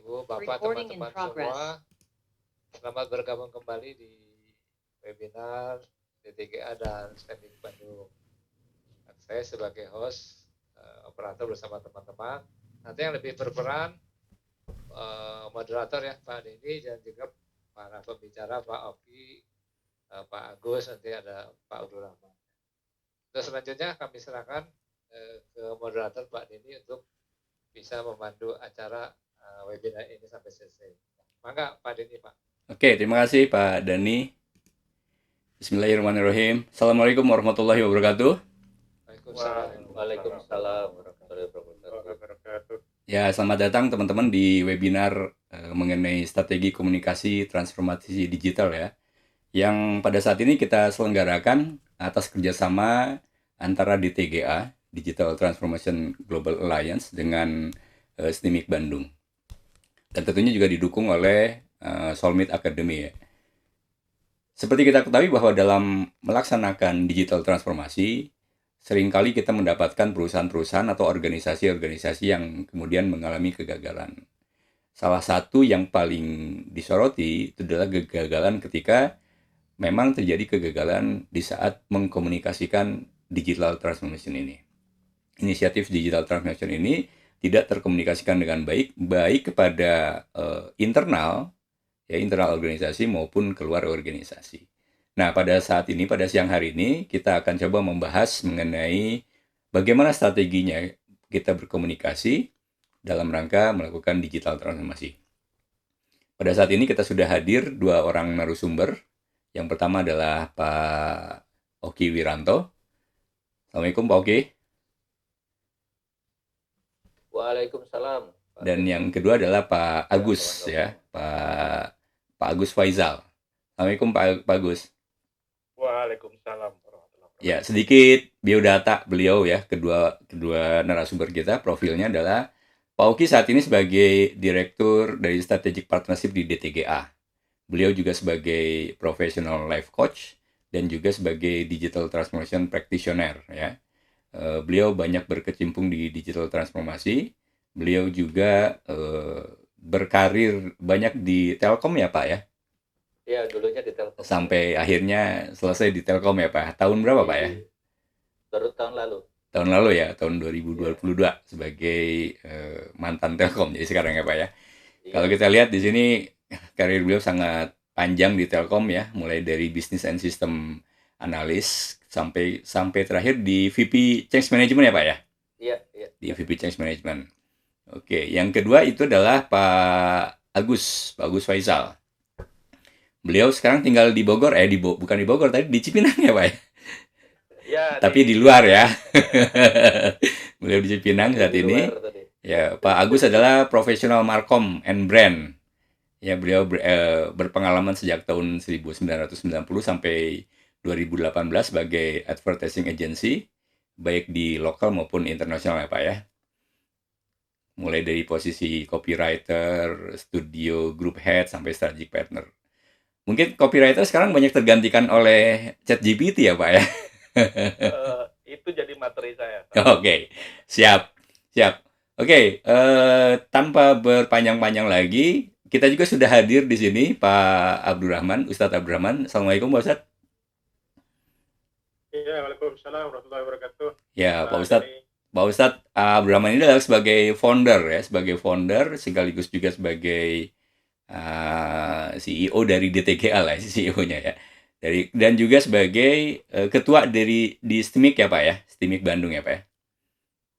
Ibu, Bapak, teman-teman semua, selamat bergabung kembali di webinar DTGA dan Standing Bandung. Saya sebagai host, operator bersama teman-teman. Nanti yang lebih berperan moderator ya Pak Denny dan juga para pembicara Pak Oki, Pak Agus, nanti ada Pak Abdul Rahman. Terus selanjutnya kami serahkan ke moderator Pak Denny untuk bisa memandu acara webinar ini sampai selesai. Mangga Pak Denny, Pak. Oke, terima kasih Pak Dani. Bismillahirrahmanirrahim. Assalamualaikum warahmatullahi wabarakatuh. Waalaikumsalam warahmatullahi wabarakatuh. Ya, selamat datang teman-teman di webinar mengenai strategi komunikasi transformasi digital ya. Yang pada saat ini kita selenggarakan atas kerjasama antara DTGA, Digital Transformation Global Alliance, dengan STIMIK Bandung. Dan tentunya juga didukung oleh Solmit Academy ya. Seperti kita ketahui bahwa dalam melaksanakan digital transformasi, seringkali kita mendapatkan perusahaan-perusahaan atau organisasi-organisasi yang kemudian mengalami kegagalan. Salah satu yang paling disoroti itu adalah kegagalan ketika memang terjadi kegagalan di saat mengkomunikasikan digital transformation ini. Inisiatif digital transformation ini tidak terkomunikasikan dengan baik kepada internal organisasi maupun keluar organisasi. Nah, pada saat ini, pada siang hari ini, kita akan coba membahas mengenai bagaimana strateginya kita berkomunikasi dalam rangka melakukan digital transformasi. Pada saat ini kita sudah hadir dua orang narasumber. Yang pertama adalah Pak Oki Wiranto. Assalamualaikum Pak Oki. Waalaikumsalam. Dan yang kedua adalah Pak Agus ya, Pak Agus Faizal. Assalamualaikum Pak Agus. Waalaikumsalam. Ya, sedikit biodata beliau ya, kedua narasumber kita. Profilnya adalah Pak Oki saat ini sebagai Direktur dari Strategic Partnership di DTGA. Beliau juga sebagai Professional Life Coach dan juga sebagai Digital Transformation Practitioner ya. Beliau banyak berkecimpung di digital transformasi. Beliau juga berkarir banyak di Telkom ya Pak ya? Ya, dulunya di Telkom. Sampai akhirnya selesai di Telkom ya Pak. Tahun berapa Pak ya? Baru tahun lalu. Tahun lalu ya, tahun 2022 sebagai mantan Telkom. Jadi sekarang ya Pak ya. Kalau kita lihat di sini karir beliau sangat panjang di Telkom ya, mulai dari Business and System Analyst sampai terakhir di VP Change Management ya Pak ya? Iya. Di VP Change Management. Oke, yang kedua itu adalah Pak Agus Faizal. Beliau sekarang tinggal di Bogor, bukan di Bogor, tadi di Cipinang ya Pak ya? Ya, tapi di luar ya. Beliau di Cipinang saat ini. Ya, Pak Agus adalah profesional markom and brand. Ya, beliau berpengalaman sejak tahun 1990 sampai 2018 sebagai advertising agency, baik di lokal maupun internasional ya Pak ya. Mulai dari posisi copywriter, studio, group head, sampai strategic partner. Mungkin copywriter sekarang banyak tergantikan oleh ChatGPT ya Pak ya? Itu jadi materi saya. Oke, siap. Oke, tanpa berpanjang-panjang lagi, kita juga sudah hadir di sini Pak Abdul Rahman, Ustadz Abdul Rahman. Assalamualaikum Pak Ustadz. Ya, waalaikumsalam warahmatullahi wabarakatuh. Ya, Pak Ustadz Abdul Rahman ini adalah sebagai founder sekaligus juga sebagai CEO dari DTGA lah, CEO-nya ya. Dan juga sebagai ketua di STIMIK ya Pak ya, STIMIK Bandung ya Pak ya.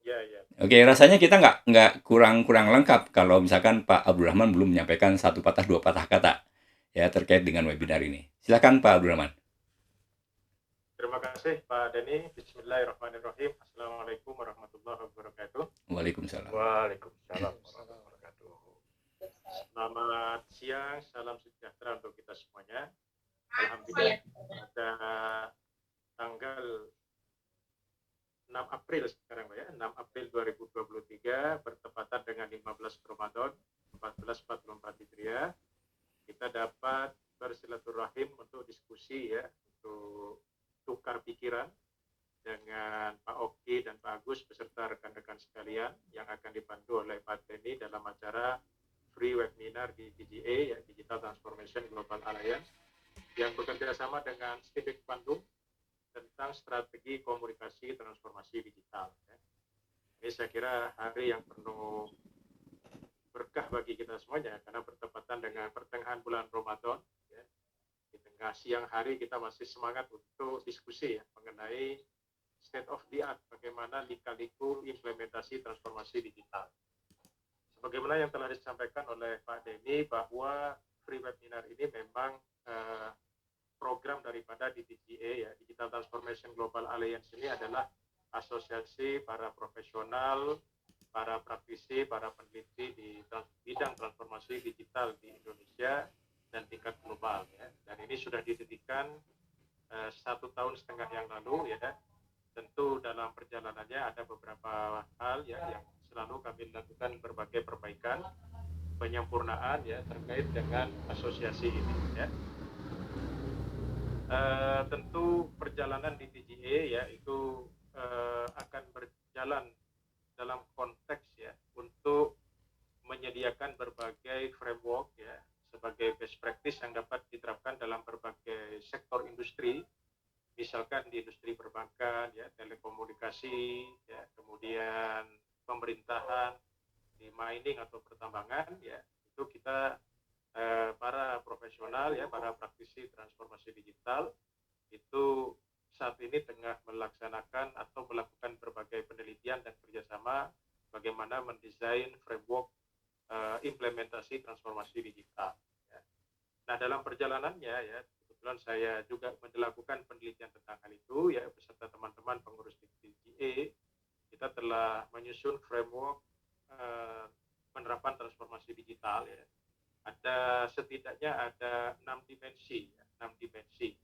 Ya. Oke, rasanya kita nggak kurang lengkap kalau misalkan Pak Abdul Rahman belum menyampaikan satu patah dua patah kata ya terkait dengan webinar ini. Silakan Pak Abdul Rahman. Terima kasih Pak Denny. Bismillahirrahmanirrahim. Assalamualaikum warahmatullahi wabarakatuh. Waalaikumsalam. Waalaikumsalam warahmatullahi wabarakatuh. Selamat siang, salam sejahtera untuk kita semuanya. Alhamdulillah pada tanggal 6 April sekarang Pak ya, 6 April 2023 bertepatan dengan 15 Ramadan 1444 Hijriah, kita dapat bersilaturahim untuk diskusi ya, untuk tukar pikiran dengan Pak Oki dan Pak Agus beserta rekan-rekan sekalian yang akan dipandu oleh Pak Denny dalam acara free webinar di DGA, ya, Digital Transformation Global Alliance, yang bekerja sama dengan STIPIK Bandung tentang strategi komunikasi transformasi digital. Ya. Ini saya kira hari yang penuh berkah bagi kita semuanya, karena bertepatan dengan pertengahan bulan Ramadan. Ya. Di tengah siang hari kita masih semangat untuk diskusi ya, mengenai state of the art, bagaimana lika-liku implementasi transformasi digital. Sebagaimana yang telah disampaikan oleh Pak Denny, bahwa free webinar ini memang program daripada DTGA, ya, Digital Transformation Global Alliance ini adalah asosiasi para profesional, para praktisi, para peneliti di bidang transformasi digital di Indonesia dan tingkat global. Ya. Dan ini sudah didirikan 1,5 tahun yang lalu, ya. Tentu dalam perjalanannya ada beberapa hal ya yang selalu kami lakukan berbagai perbaikan, penyempurnaan ya terkait dengan asosiasi ini. Ya. Tentu perjalanan di TGA ya itu akan berjalan dalam konteks ya untuk menyediakan berbagai framework ya sebagai best practice yang dapat diterapkan dalam berbagai sektor industri. Misalkan di industri perbankan, ya, telekomunikasi, ya, kemudian pemerintahan, di mining atau pertambangan, ya, itu kita para profesional, ya, para praktisi transformasi digital itu saat ini tengah melaksanakan atau melakukan berbagai penelitian dan kerjasama bagaimana mendesain framework implementasi transformasi digital. Ya. Nah, dalam perjalanannya, ya. Saya juga melakukan penelitian tentang hal itu ya beserta teman-teman pengurus DGA. Kita telah menyusun framework penerapan transformasi digital ya. Setidaknya ada 6 dimensi ya, 6 dimensi.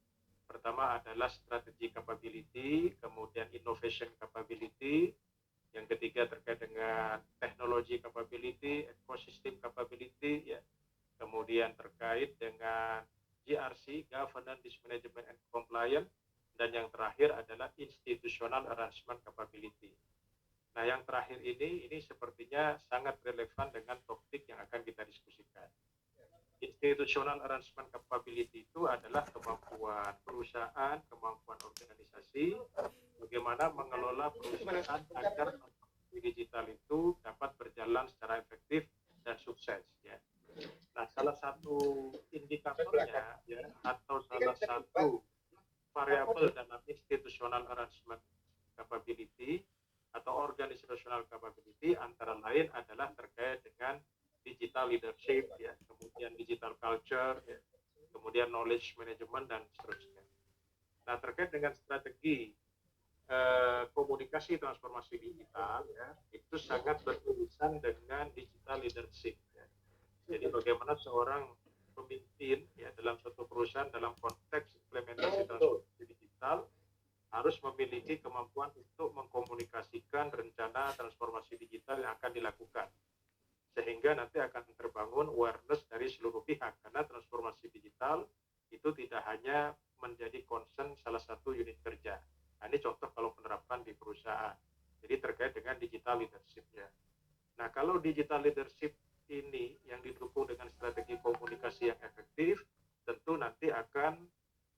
Pertama adalah strategi capability, kemudian innovation capability, yang ketiga terkait dengan teknologi capability, ecosystem capability ya. Kemudian terkait dengan GRC, Governance, Management and Compliance, dan yang terakhir adalah Institutional Arrangement Capability. Nah, yang terakhir ini sepertinya sangat relevan dengan topik yang akan kita diskusikan. Institutional Arrangement Capability itu adalah kemampuan perusahaan, kemampuan organisasi, bagaimana mengelola perusahaan agar digital itu dapat berjalan secara efektif dan sukses. Ya. Nah, salah satu indikatornya ya, atau salah satu variabel dalam institutional arrangement capability atau organizational capability antara lain adalah terkait dengan digital leadership, ya, kemudian digital culture, ya, kemudian knowledge management dan seterusnya. Nah, terkait dengan strategi komunikasi transformasi digital, ya, itu sangat berurusan dengan digital leadership. Ya. Jadi bagaimana seorang pemimpin ya dalam suatu perusahaan dalam konteks implementasi transformasi digital harus memiliki kemampuan untuk mengkomunikasikan rencana transformasi digital yang akan dilakukan, sehingga nanti akan terbangun awareness dari seluruh pihak, karena transformasi digital itu tidak hanya menjadi concern salah satu unit kerja. Nah, ini contoh kalau penerapan di perusahaan. Jadi terkait dengan digital leadership ya. Nah, kalau digital leadership ini yang didukung dengan strategi komunikasi yang efektif, tentu nanti akan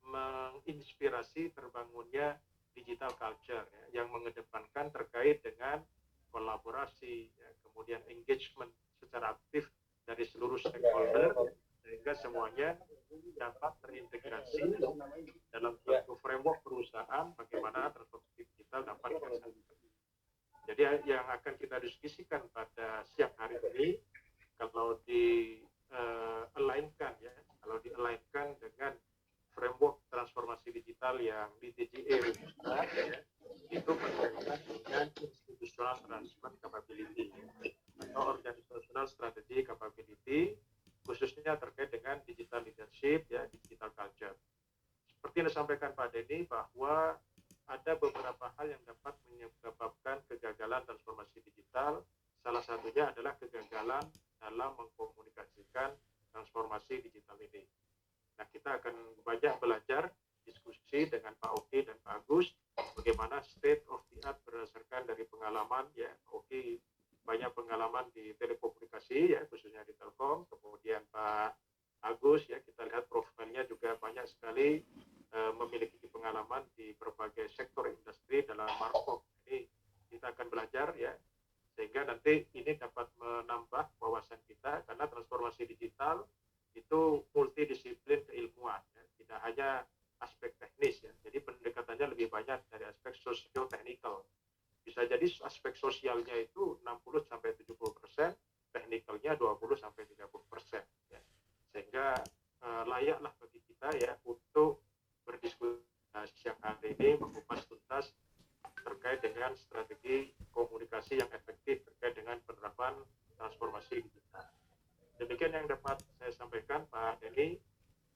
menginspirasi terbangunnya digital culture ya, yang mengedepankan terkait dengan kolaborasi, ya, kemudian engagement secara aktif dari seluruh stakeholder, ya, sehingga semuanya dapat terintegrasi dalam suatu framework perusahaan bagaimana transformasi digital dapat dilaksanakan. Jadi yang akan kita diskusikan pada siang hari ini, kalau di-align-kan ya, kalau di-align-kan dengan framework transformasi digital yang di DGA rumuskan, ya, itu berkaitan dengan institutional arrangement capability atau organizational strategy capability, khususnya terkait dengan digital leadership ya, digital culture. Seperti yang disampaikan Pak Denny, bahwa ada beberapa hal yang dapat menyebabkan kegagalan transformasi digital. Salah satunya adalah kegagalan dalam mengkomunikasikan transformasi digital ini. Nah, kita akan banyak belajar diskusi dengan Pak Oki dan Pak Agus bagaimana state of the art berdasarkan dari pengalaman ya. Pak Oki banyak pengalaman di telekomunikasi ya, khususnya di Telkom. Kemudian Pak Agus ya, kita lihat profilnya juga banyak sekali memiliki pengalaman di berbagai sektor industri dalam markom. Ini kita akan belajar ya, sehingga nanti ini dapat menambah wawasan kita, karena transformasi digital itu multidisiplin keilmuan ya. Tidak hanya aspek teknis ya, jadi pendekatannya lebih banyak dari aspek sosio-teknikal. Bisa jadi aspek sosialnya itu 60-70%, teknikalnya 20-30% ya. Sehingga layaklah bagi kita ya untuk berdiskusi siang hari ini mengupas tuntas terkait dengan strategi komunikasi yang efektif terkait dengan penerapan transformasi digital. Demikian yang dapat saya sampaikan, Pak Denny.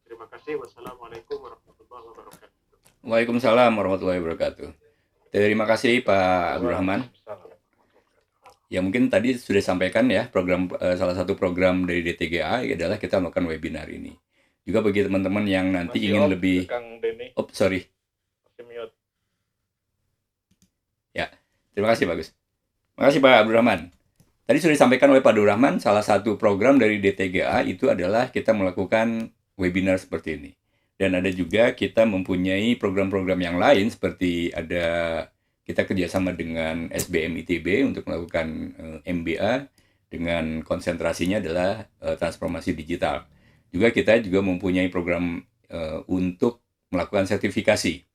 Terima kasih. Wassalamualaikum warahmatullahi wabarakatuh. Waalaikumsalam warahmatullahi wabarakatuh. Terima kasih Pak Abdurrahman. Ya mungkin tadi sudah disampaikan ya, salah satu program dari DTGA adalah kita melakukan webinar ini. Juga bagi teman-teman yang nanti ingin lebih... Kang Denny. Sorry. Masih mute. Ya, terima kasih Bagus. Terima kasih Pak Abdurrahman. Tadi sudah disampaikan oleh Pak Abdurrahman, salah satu program dari DTGA itu adalah kita melakukan webinar seperti ini. Dan ada juga kita mempunyai program-program yang lain seperti kita kerjasama dengan SBM ITB untuk melakukan MBA dengan konsentrasinya adalah transformasi digital. Juga kita juga mempunyai program untuk melakukan sertifikasi.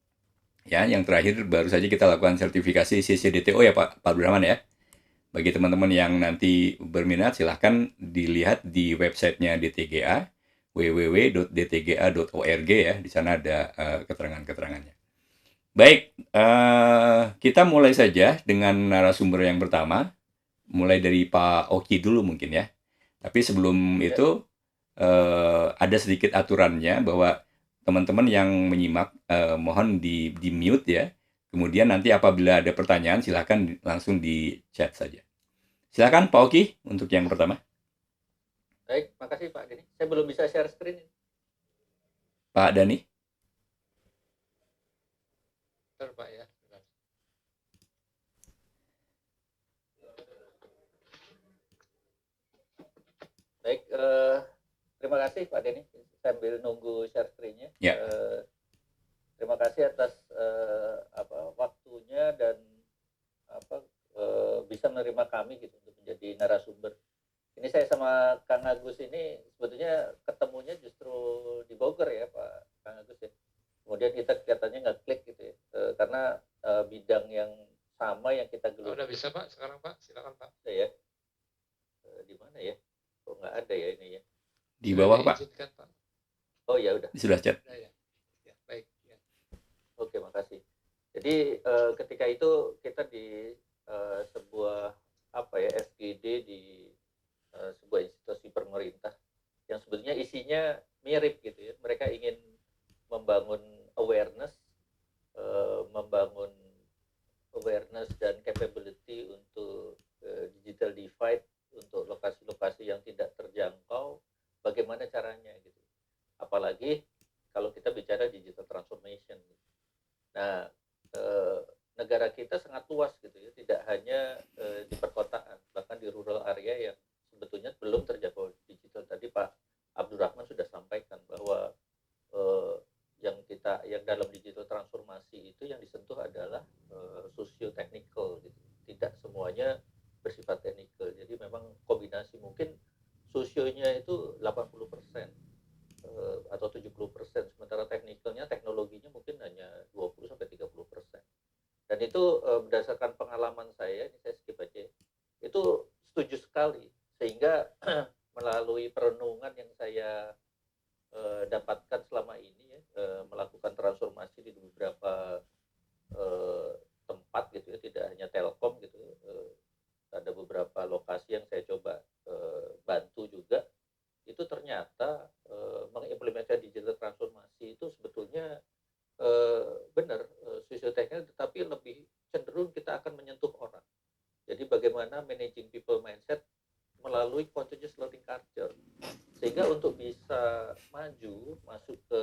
Ya, yang terakhir baru saja kita lakukan sertifikasi CCDTO ya Pak Abdurrahman ya. Bagi teman-teman yang nanti berminat silahkan dilihat di websitenya DTGA www.dtga.org ya. Di sana ada keterangan-keterangannya. Baik, kita mulai saja dengan narasumber yang pertama. Mulai dari Pak Oki dulu mungkin ya. Tapi sebelum itu ada sedikit aturannya bahwa teman-teman yang menyimak mohon di mute ya. Kemudian nanti apabila ada pertanyaan silakan langsung di chat saja. Silakan Pak Oki untuk yang pertama. Baik, makasih Pak Dani. Saya belum bisa share screen. Pak Dani. Bentar, Pak ya. Baik, terima kasih Pak Denny. Sambil nunggu share screen-nya. Ya. Terima kasih atas waktunya dan bisa menerima kami gitu untuk menjadi narasumber. Ini saya sama Kang Agus ini sebetulnya ketemunya justru di Bogor ya Pak Kang Agus ya. Kemudian kita kelihatannya nggak klik gitu ya, karena bidang yang sama yang kita geluti. Udah bisa Pak sekarang Pak, silakan Pak. Ya. Di mana ya? Kok nggak ada ya ini ya? Di bawah Pak. Izinkan, Pak. Oh ya udah. Sudah chat. Ya. Ya, baik. Ya. Oke, makasih. Jadi ketika itu kita di sebuah FGD di sebuah institusi pemerintah yang sebetulnya isinya mirip gitu ya. Mereka ingin membangun awareness dan capability untuk digital divide untuk lokasi-lokasi yang tidak terjangkau. Bagaimana caranya gitu. Apalagi kalau kita bicara digital transformation. Nah, negara kita sangat luas gitu ya, tidak hanya di perkotaan, bahkan di rural area yang sebetulnya belum terjangkau digital. Tadi Pak Abdurrahman sudah sampaikan bahwa yang dalam digital transformasi itu yang disentuh adalah socio-technical gitu. Tidak semuanya bersifat technical. Jadi memang kombinasi, mungkin sosionya itu 80% atau 70%, sementara teknologinya mungkin hanya 20-30%. Dan itu berdasarkan pengalaman saya, ini saya skip aja, itu setuju sekali. Sehingga melalui perenungan yang saya dapatkan selama ini ya, melakukan transformasi di beberapa tempat gitu ya, tidak hanya Telkom gitu. Ada beberapa lokasi yang saya coba bantu juga. Itu ternyata mengimplementasi digital transformasi itu sebetulnya benar sosioteknikal, tetapi lebih cenderung kita akan menyentuh orang. Jadi bagaimana managing people mindset melalui continuous learning culture, sehingga untuk bisa maju masuk ke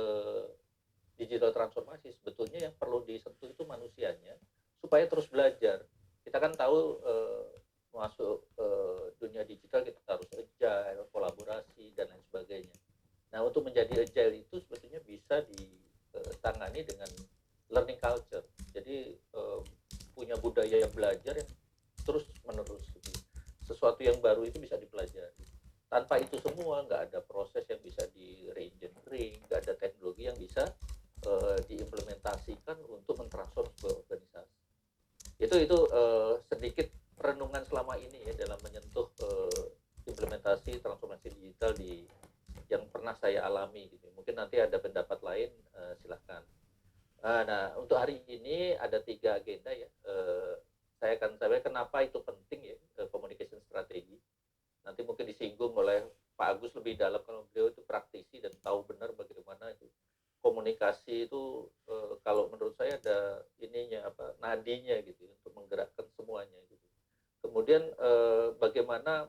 digital transformasi sebetulnya yang perlu disentuh itu manusianya supaya terus belajar. Kita kan tahu masuk untuk menjadi agile itu sebetulnya bisa ditangani dengan learning culture. Jadi punya budaya belajar yang terus menerus gitu. Sesuatu yang baru itu bisa dipelajari. Tanpa itu semua nggak ada proses yang bisa di re-engineering, nggak ada teknologi yang bisa diimplementasikan untuk mentransform sebuah organisasi. Itu sedikit renungan selama ini ya dalam menyentuh implementasi transformasi digital yang pernah saya alami gitu. Mungkin nanti ada pendapat lain, silahkan. Nah, untuk hari ini ada 3 agenda ya. Saya akan sampaikan kenapa itu penting ya, communication strategi. Nanti mungkin disinggung oleh Pak Agus lebih dalam kalau beliau itu praktisi dan tahu benar bagaimana itu komunikasi itu kalau menurut saya ada ininya nadinya gitu untuk menggerakkan semuanya gitu. Kemudian bagaimana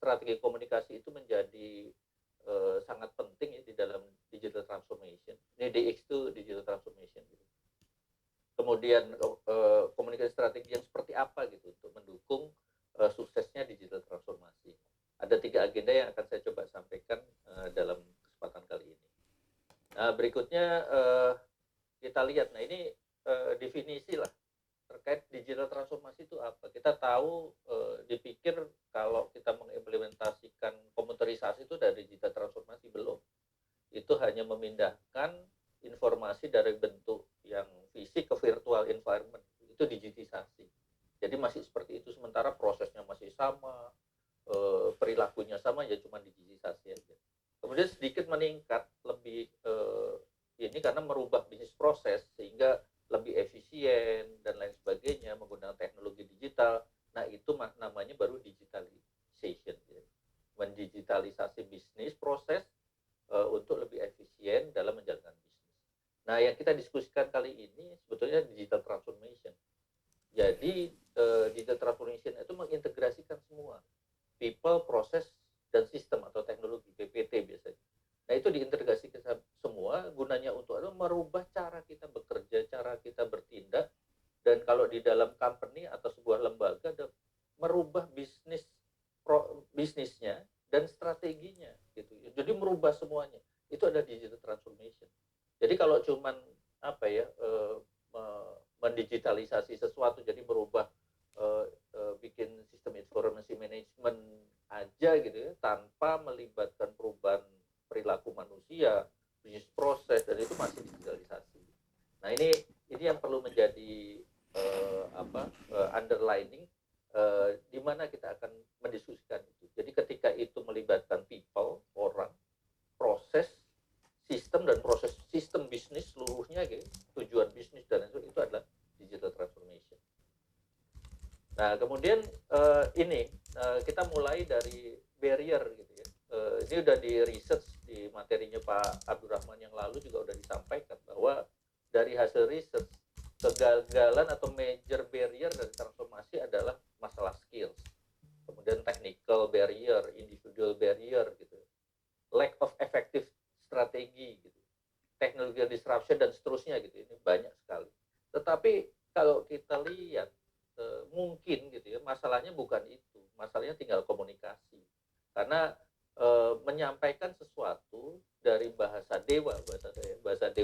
strategi komunikasi itu menjadi sangat penting ya di dalam digital transformation. Ini DX itu digital transformation gitu. Kemudian komunikasi strategi yang seperti apa gitu untuk mendukung suksesnya digital transformasi. Ada 3 agenda yang akan saya coba sampaikan dalam kesempatan kali ini. Nah, berikutnya kita lihat, nah ini definisi lah terkait digital transformasi itu apa. Kita tahu dipikir kalau kita mengimplementasikan komputerisasi itu dari digital transformasi, belum. Itu hanya memindahkan informasi dari bentuk yang fisik ke virtual environment, itu digitisasi. Jadi masih seperti itu, sementara prosesnya masih sama, perilakunya sama, ya cuma digitisasi aja. Kemudian sedikit meningkat lebih ini karena merubah bisnis proses sehingga lebih efisien dan lain sebagainya menggunakan teknologi digital. Nah, itu namanya baru digitalization ya. Mendigitalisasi bisnis proses untuk lebih efisien dalam menjalankan bisnis. Nah, yang kita diskusikan kali ini sebetulnya digital transformation. Jadi digital transformation itu mengintegrasikan semua people, proses, dan sistem atau teknologi, PPT biasanya. Nah, itu diintegrasikan semua gunanya untuk merubah cara kita bekerja, cara kita bertindak, dan kalau di dalam company atau sebuah lembaga merubah bisnisnya dan strateginya gitu. Jadi merubah semuanya. Itu ada digital transformation. Jadi kalau cuman mendigitalisasi sesuatu, jadi merubah bikin sistem informasi manajemen aja gitu ya, tanpa melibatkan perubahan perilaku manusia, bisnis proses, dan itu masih digitalisasi. Nah, ini yang perlu menjadi underlining di mana kita akan mendiskusikan itu. Jadi ketika itu melibatkan people, orang, proses, sistem, dan proses sistem bisnis seluruhnya gitu, tujuan bisnis dan itu adalah digital transformation. Nah, kemudian kita mulai dari barrier gitu ya. Ini udah di research di materinya Pak Abdurrahman yang lalu juga udah disampaikan bahwa dari hasil research kegagalan atau major barrier dari transformasi adalah masalah skills, kemudian technical barrier, individual barrier gitu, lack of effective strategi gitu, technology disruption dan seterusnya gitu. Ini banyak sekali. Tetapi kalau kita lihat mungkin gitu ya, masalahnya bukan itu, masalahnya tinggal komunikasi. Karena menyampaikan sesuatu dari bahasa dewa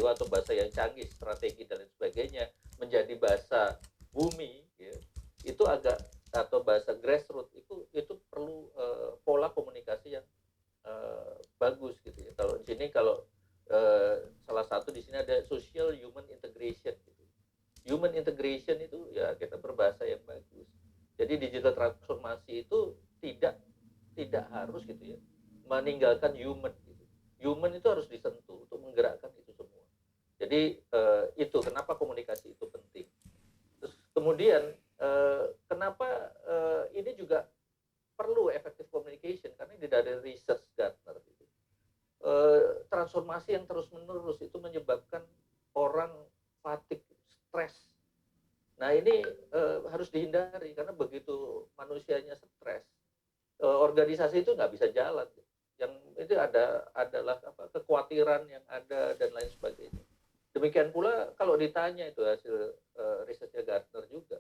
atau bahasa yang canggih, strategi dan lain sebagainya menjadi bahasa bumi ya, itu agak, atau bahasa grassroots itu perlu pola komunikasi yang bagus gitu ya. Kalau di sini salah satu di sini ada social human integration gitu. Human integration itu ya kita berbahasa yang bagus. Jadi digital transformasi itu tidak harus gitu ya meninggalkan human gitu. Human itu harus disentuh untuk menggerakkan itu semua. Jadi itu kenapa komunikasi itu penting. Terus kemudian kenapa ini juga perlu effective communication, karena dari research Gartner gitu. Transformasi yang terus-menerus itu menyebabkan orang fatigue, stres. Nah, ini harus dihindari karena begitu manusianya stres, organisasi itu nggak bisa jalan. Yang itu adalah kekhawatiran yang ada dan lain sebagainya. Demikian pula kalau ditanya itu hasil risetnya Gartner juga,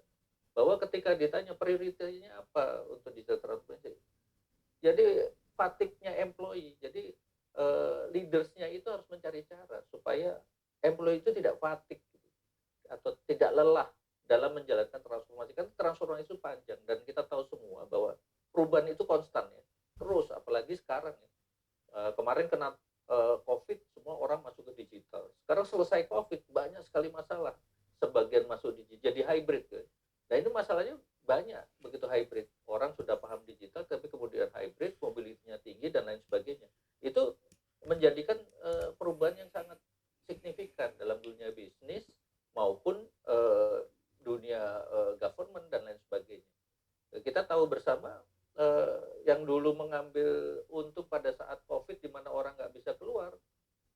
bahwa ketika ditanya prioritasnya apa untuk digital transformation, jadi fatigue-nya employee, jadi leadersnya itu harus mencari cara supaya employee itu tidak fatigue gitu, atau tidak lelah dalam menjalankan transformasi. Kan transformasi itu panjang dan kita tahu semua bahwa perubahan itu konstan ya, terus apalagi sekarang ya. Kemarin kena COVID, semua orang masuk ke digital. Sekarang selesai COVID, banyak sekali masalah. Sebagian masuk digital, jadi hybrid ya. Nah ini masalahnya banyak begitu hybrid. Orang sudah paham digital, tapi kemudian hybrid, mobilitasnya tinggi dan lain sebagainya. Itu menjadikan perubahan yang sangat signifikan dalam dunia bisnis maupun dunia government dan lain sebagainya. Kita tahu bersama yang dulu mengambil untung pada saat COVID di mana orang nggak bisa keluar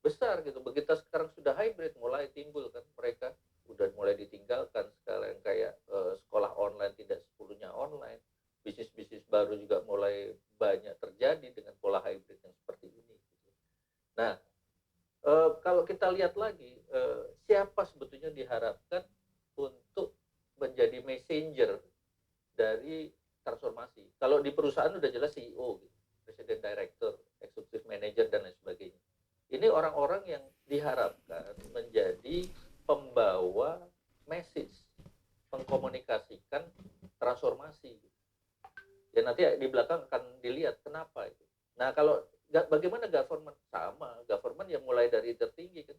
besar gitu. Begitu sekarang sudah hybrid, mulai timbul kan mereka udah mulai ditinggalkan sekarang kayak sekolah online tidak sepenuhnya online, bisnis-bisnis baru juga mulai banyak terjadi dengan pola hybrid yang seperti ini. Nah, kalau kita lihat lagi siapa sebetulnya diharapkan untuk menjadi messenger dari transformasi. Kalau di perusahaan udah jelas CEO, gitu, President Director, Executive Manager dan lain sebagainya. Ini orang-orang yang diharapkan menjadi pembawa message, mengkomunikasikan transformasi. Ya nanti di belakang akan dilihat kenapa itu. Nah kalau bagaimana government, sama government yang mulai dari tertinggi kan,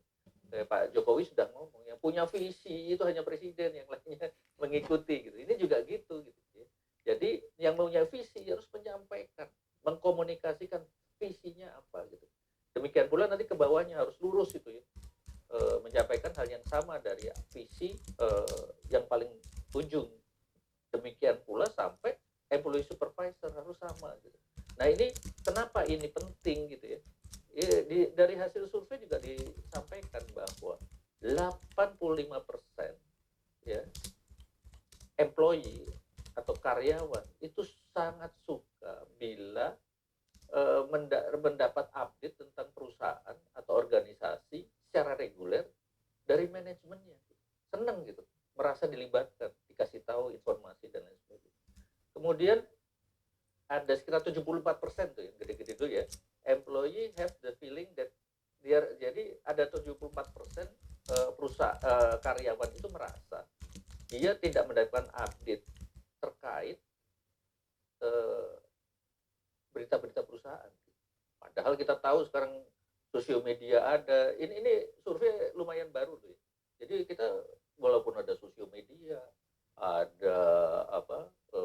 kayak Pak Jokowi sudah ngomong, yang punya visi itu hanya presiden, yang lainnya mengikuti gitu. Ini juga gitu. Jadi yang punya visi harus menyampaikan, mengkomunikasikan visinya apa gitu. Demikian pula nanti ke bawahnya harus lurus itu ya, menyampaikan hal yang sama dari visi yang paling ujung. Demikian pula sampai employee supervisor harus sama gitu. Nah ini kenapa ini penting gitu ya. Dari hasil survei juga disampaikan bahwa 85% ya employee atau karyawan itu sangat suka bila mendapat update tentang perusahaan atau organisasi secara reguler dari manajemennya. Senang gitu, merasa dilibatkan, dikasih tahu informasi dan lain sebagainya. Kemudian ada sekitar 74% tuh yang gede-gede dulu ya, employee have the feeling that jadi ada 74% perusahaan karyawan itu merasa dia tidak mendapatkan update terkait berita-berita perusahaan. Padahal kita tahu sekarang sosial media ada. Ini survei lumayan baru tuh ya. Jadi kita walaupun ada sosial media, ada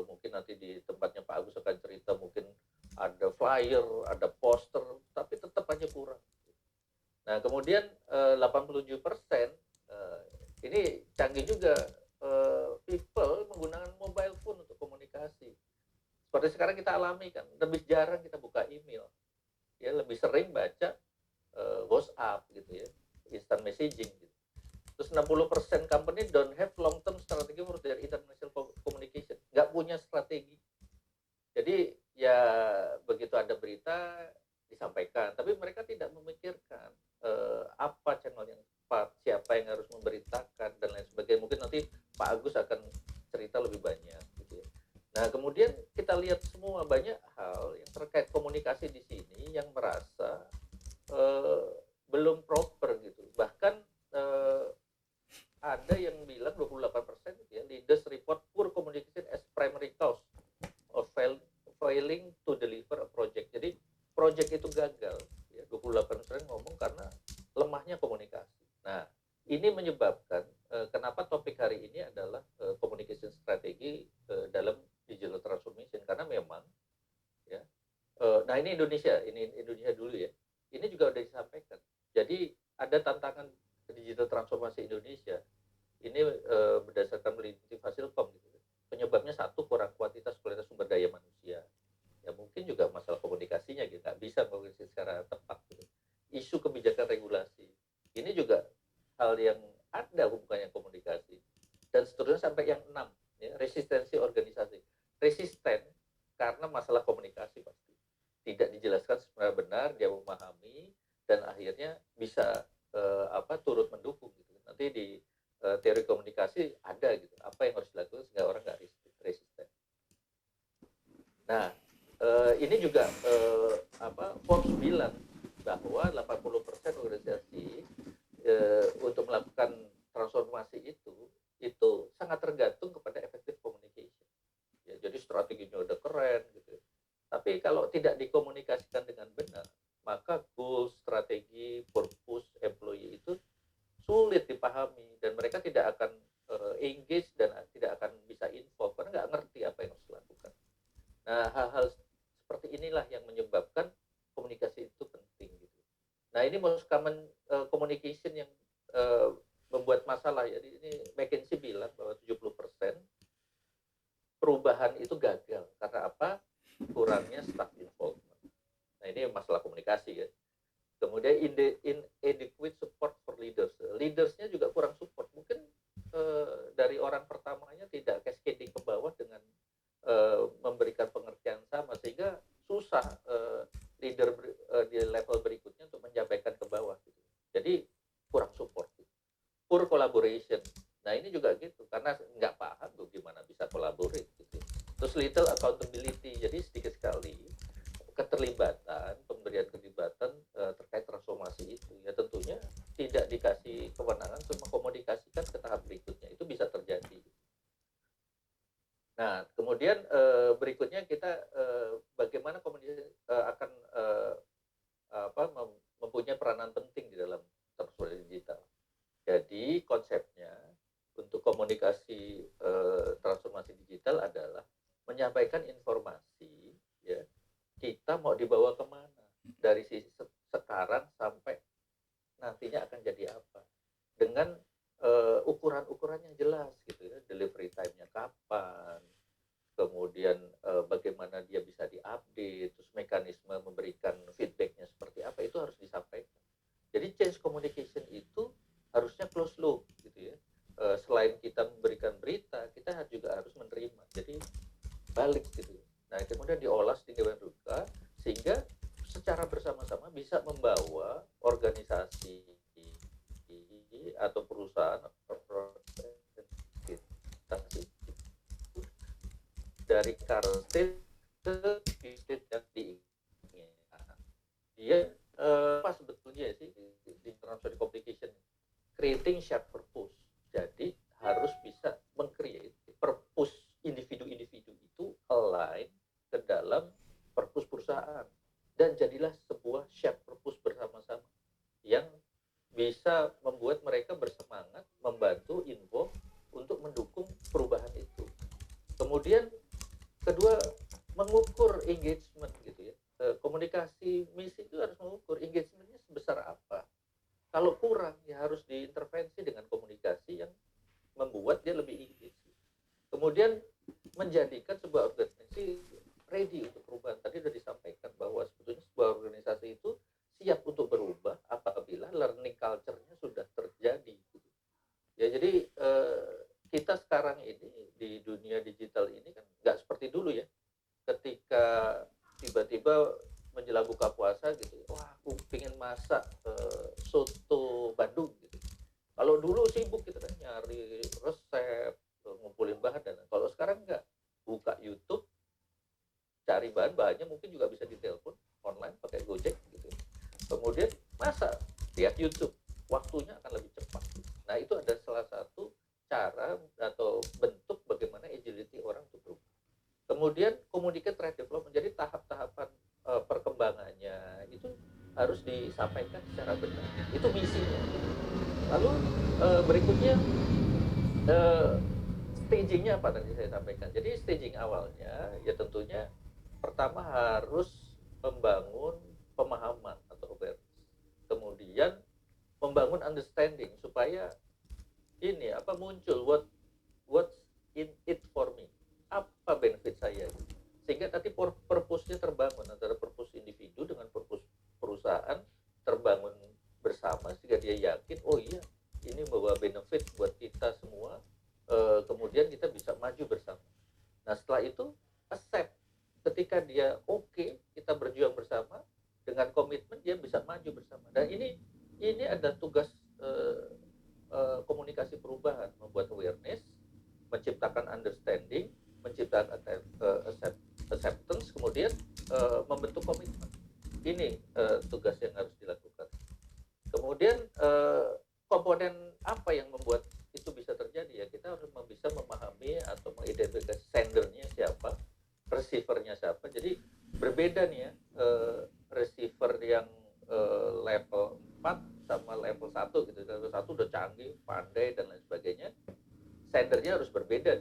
mungkin nanti di tempatnya Pak Agus akan cerita, mungkin ada flyer, ada poster, tapi tetap aja kurang. Nah kemudian 87% ini canggih juga, people menggunakan mobile phone untuk komunikasi. Seperti sekarang kita alami kan, lebih jarang kita buka email, ya lebih sering baca WhatsApp gitu ya, instant messaging gitu. Terus 60% company don't have long term strategy for their international communication, nggak punya strategi. Jadi ya begitu ada berita disampaikan, tapi mereka tidak memikirkan apa channel yang tepat, siapa yang harus memberitakan dan lain sebagainya. Mungkin nanti Pak Agus akan cerita lebih banyak gitu ya. Nah kemudian kita lihat semua banyak hal yang terkait komunikasi di sini yang merasa belum proper gitu. Bahkan ada yang bilang 28% ya, leaders report poor communication as primary cause of failing to deliver a project. Jadi project itu gagal ya, 28% ngomong karena lemahnya komunikasi. Nah ini menyebabkan kenapa topik hari ini adalah communication strategi dalam digital transformation, karena memang ya nah ini Indonesia dulu ya, ini juga sudah disampaikan. Jadi ada tantangan digital transformasi Indonesia ini berdasarkan penelitian Fasilkom gitu. Penyebabnya satu, kurang kualitas sumber daya manusia, ya mungkin juga masalah komunikasinya gitu, nggak bisa komunikasi secara tepat gitu. Isu kebijakan regulasi ini juga hal yang ada hubungannya komunikasi, dan seterusnya sampai yang 6 ya, resistensi organisasi. Resisten karena masalah komunikasi pasti tidak dijelaskan secara benar, dia memahami dan akhirnya bisa turut mendukung gitu. Nanti di teori komunikasi ada gitu apa yang harus dilakukan sehingga orang nggak resisten. Nah ini juga Forbes bilang bahwa 80% organisasi untuk melakukan transformasi itu sangat tergantung kepada effective communication. Ya, jadi strateginya udah keren gitu. Tapi kalau tidak dikomunikasikan dengan benar, maka goal, strategi, purpose, employee itu sulit dipahami dan mereka tidak akan engage dan tidak akan bisa info karena nggak ngerti apa yang harus dilakukan. Nah, hal-hal seperti inilah yang menyebabkan komunikasi itu penting gitu. Nah, ini most common communication yang membuat masalah. Jadi ini McKinsey bilang bahwa 70% perubahan itu gagal karena apa? Kurangnya staff involvement. Nah, ini masalah komunikasi ya. Kemudian inadequate support for leaders. Leadersnya juga kurang support. Mungkin dari orang pertamanya tidak cascading ke bawah dengan memberikan pengertian sama sehingga susah leader di level berikutnya untuk menyampaikan ke bawah gitu. Jadi kurang support gitu. Poor collaboration. Nah, ini juga gitu karena nggak paham tuh gimana bisa collaborate gitu. Terus little accountability. Jadi sedikit sekali keterlibatan, pemberian keterlibatan terkait transformasi itu ya tentunya tidak dikasih kewenangan untuk mengkomunikasikan ke tahap berikutnya. Itu bisa terjadi. Nah, kemudian berikutnya kita bagaimana komunikasi akan mempunyai peranan penting di dalam transformasi digital. Jadi konsepnya untuk komunikasi transformasi digital adalah menyampaikan informasi ya kita mau dibawa kemana dari sisi sekarang sampai nantinya akan jadi apa dengan ukuran-ukurannya jelas gitu ya, delivery time-nya kapan, kemudian bagaimana dia bisa diupdate, terus mekanisme memberikan feedback-nya seperti apa itu harus disampaikan. Jadi change communication itu harusnya close loop gitu ya. Selain kita memberikan berita, kita juga harus menerima. Jadi balik gitu. Nah, kemudian diolah sedemikian rupa sehingga secara bersama-sama bisa membawa organisasi atau perusahaan dari current state ke state yang diinginkan. Dia apa sebetulnya sih di transfer communication creating shared purpose. Jadi harus bisa meng-create purpose individu-individu itu align ke dalam purpose perusahaan dan jadilah sebuah shared purpose bersama-sama yang bisa membuat mereka bersemangat membantu involve untuk mendukung perubahan itu. Kemudian kedua mengukur engagement gitu ya. Komunikasi misi itu harus mengukur engagementnya sebesar apa. Kalau kurang ya harus diintervensi dengan komunikasi yang membuat dia lebih engage. Kemudian menjadikan sebuah organisasi ready untuk perubahan. Tadi sudah disampaikan bahwa sebetulnya sebuah organisasi itu siap untuk berubah apabila learning culture-nya sudah terjadi. Ya jadi kita sekarang ini di dunia digital ini kan nggak seperti dulu ya. Ketika tiba-tiba menjelang buka puasa gitu, wah aku pengen masak soto Bandung gitu. Kalau dulu sibuk gitu kan nyari resep, ngumpulin bahan dan kalau sekarang enggak, buka YouTube, cari bahan-bahannya mungkin juga bisa ditelepon online pakai Gojek gitu. Kemudian masak, lihat YouTube, waktunya akan lebih cepat. Nah itu ada salah satu cara atau bentuk bagaimana agility orang untuk berubah. Kemudian communicate trade development, jadi tahap-tahapan perkembangannya itu harus disampaikan secara benar. Itu misinya. Lalu berikutnya stagingnya apa tadi saya sampaikan. Jadi staging awalnya ya tentunya pertama harus membangun pemahaman atau awareness. Kemudian membangun understanding supaya ini apa muncul what's in it for me. Apa benefit saya? Sehingga tadi purpose-nya terbangun antara purpose individu dengan purpose perusahaan terbangun bersama sehingga dia yakin oh iya ini membawa benefit buat kita semua. Kemudian kita bisa maju bersama. Nah setelah itu accept ketika dia oke, kita berjuang bersama dengan komitmen dia bisa maju bersama. Dan ini ada tugas komunikasi perubahan, membuat awareness, menciptakan understanding, menciptakan acceptance, kemudian membentuk komitmen. ini tugas yang harus dilakukan. Kemudian komponen apa yang membuat itu bisa terjadi ya, kita harus bisa memahami atau mengidentifikasi sendernya siapa, receivernya siapa. Jadi berbeda nih ya, receiver yang level 4 sama level 1 gitu. Level 1 udah canggih, pandai dan lain sebagainya. Sendernya harus berbeda,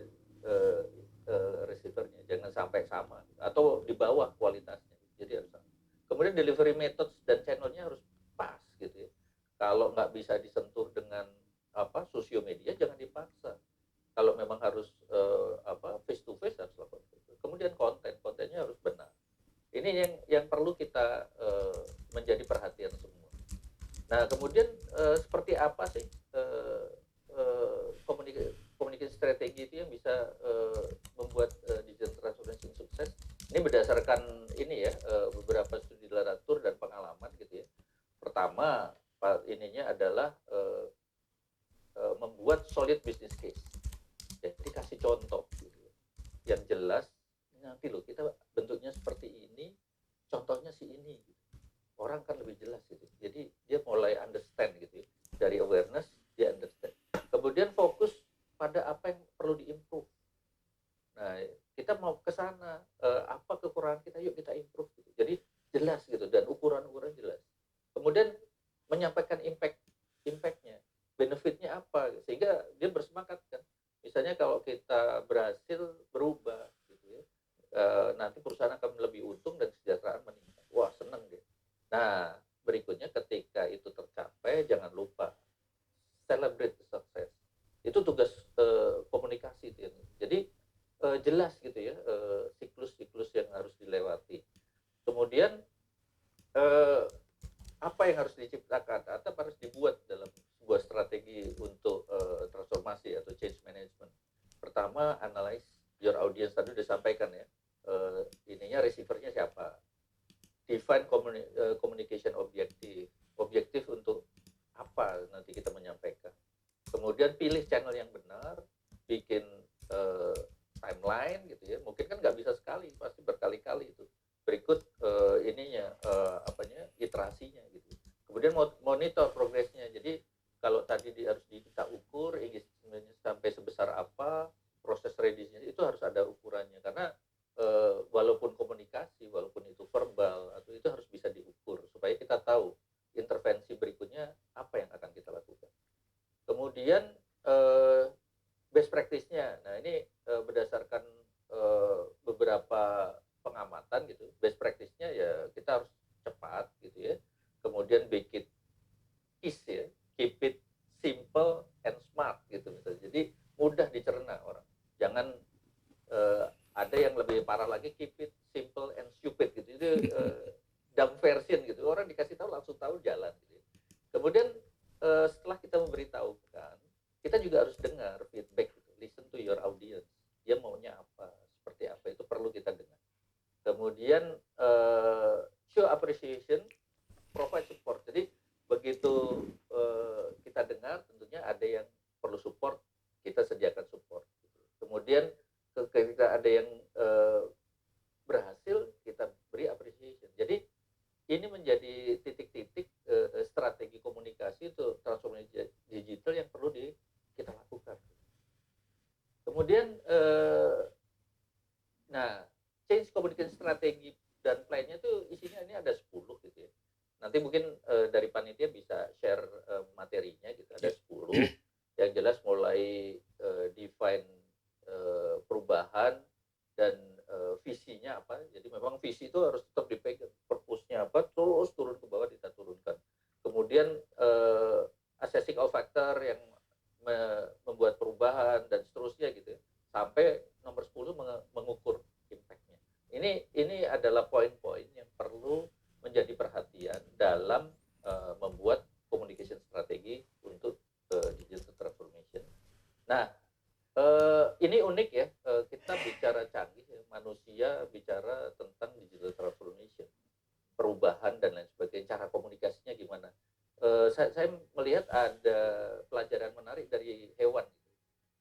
receivernya jangan sampai sama atau di bawah kualitasnya. Jadi harus sama. Kemudian delivery methods dan channelnya harus pas gitu ya. Kalau nggak bisa disentuh dengan sosial media, jangan dipaksa. Kalau memang harus face to face, harus lakukan. Kemudian kontennya harus benar. Ini yang perlu kita menjadi perhatian semua. Nah, kemudian seperti apa sih komunikasi strategi itu yang bisa membuat digital transformation sukses? Ini berdasarkan ini ya, beberapa studi literatur dan pengalaman gitu ya. Pertama, ininya adalah membuat solid business case. Jadi kasih contoh gitu ya, yang jelas. Nanti loh kita bentuknya seperti ini, contohnya si ini gitu. Orang kan lebih jelas gitu. Jadi dia mulai understand gitu ya. Dari awareness dia understand. Kemudian fokus pada apa yang perlu diimprove. Nah, kita mau ke sana, apa kekurangan kita, yuk kita improve gitu. Jadi jelas gitu dan ukuran-ukuran jelas. Kemudian menyampaikan impactnya, benefitnya apa, sehingga dia bersemangat kan. Misalnya kalau kita berhasil berubah gitu ya, nanti perusahaan akan lebih untung dan kesejahteraan meningkat. Wah, seneng deh. Nah, berikutnya ketika itu tercapai, jangan lupa celebrate the success. Itu tugas komunikasi itu. Jadi jelas gitu ya, siklus-siklus yang harus dilewati. Kemudian apa yang harus diciptakan atau harus dibuat dalam sebuah strategi untuk transformasi atau change management. Pertama, analyze your audience, tadi sudah disampaikan ya. Ininya receivernya siapa, define communication objektif untuk apa nanti kita menyampaikan. Kemudian pilih channel yang benar, bikin timeline gitu ya. Mungkin kan nggak bisa sekali, pasti berkali-kali itu. Berikut iterasinya gitu. Kemudian monitor progresnya. Jadi kalau tadi harus kita ukur engagementnya sampai sebesar apa, proses ready-nya itu harus ada ukurannya, karena walaupun komunikasi, walaupun itu verbal atau itu harus bisa diukur supaya kita tahu intervensi berikutnya apa yang akan kita lakukan. Kemudian best practice-nya. Nah, ini berdasarkan beberapa pengamatan gitu. Best practice-nya ya kita harus cepat gitu ya. Kemudian make it easy ya. Keep it simple and smart gitu misalnya. Jadi mudah dicerna orang. Jangan ada yang lebih parah lagi, keep it simple and stupid gitu. Itu dumb version gitu. Orang dikasih tahu langsung tahu jalan gitu. Kemudian setelah kita memberitahukan, kita juga harus dengar feedback gitu. Listen to your audience. Dia maunya apa, seperti apa, itu perlu kita dengar. Kemudian show appreciation, provide support. Jadi begitu kita dengar, tentunya ada yang perlu support, kita sediakan support. Kemudian ketika ada yang berhasil, kita beri appreciation. Jadi ini menjadi titik-titik strategi komunikasi itu transformasi digital yang perlu kita lakukan. Kemudian change communication strategi dan plan-nya itu isinya ini ada 10 gitu ya. Nanti mungkin dari panitia bisa share materinya gitu, ada 10 yang jelas mulai define perubahan dan visinya apa. Jadi memang visi itu harus tetap dipegang, purpose-nya apa, terus turun ke bawah kita turunkan. Kemudian assessing all factor yang membuat perubahan dan seterusnya gitu ya. Sampai nomor 10 mengukur impact-nya. Ini adalah poin-poin yang perlu menjadi perhatian dalam membuat communication strategi untuk digital transformation. Nah, ini unik ya, kita bicara canggih ya, manusia bicara tentang digital transformation, perubahan dan lain sebagainya, cara komunikasinya gimana. Saya melihat ada pelajaran menarik dari hewan gitu.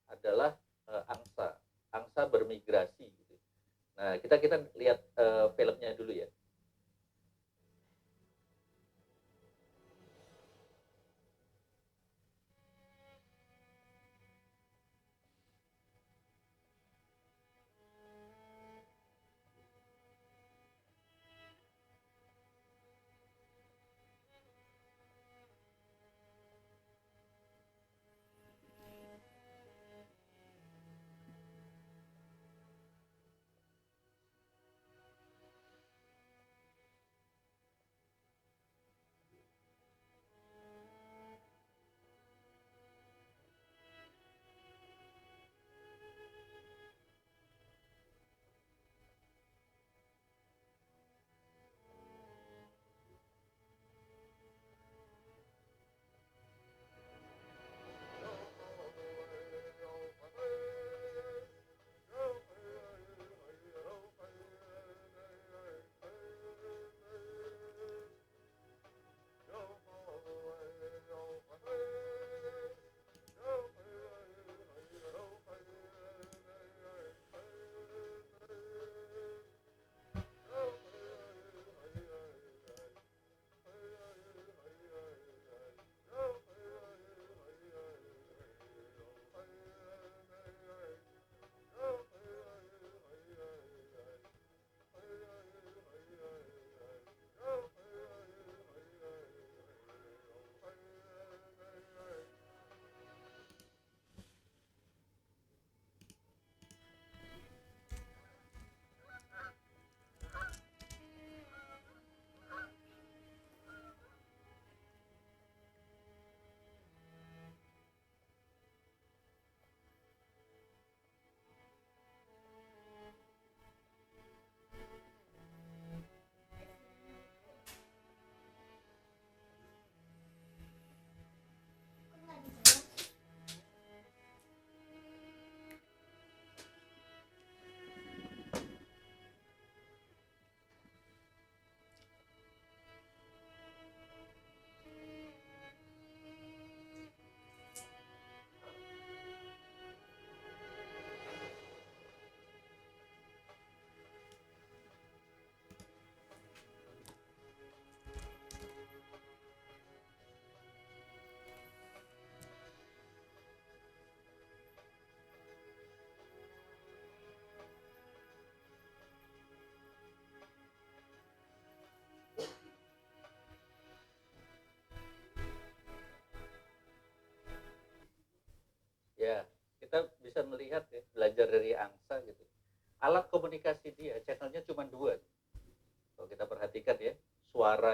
Adalah angsa bermigrasi gitu. Nah, kita lihat filmnya dulu ya.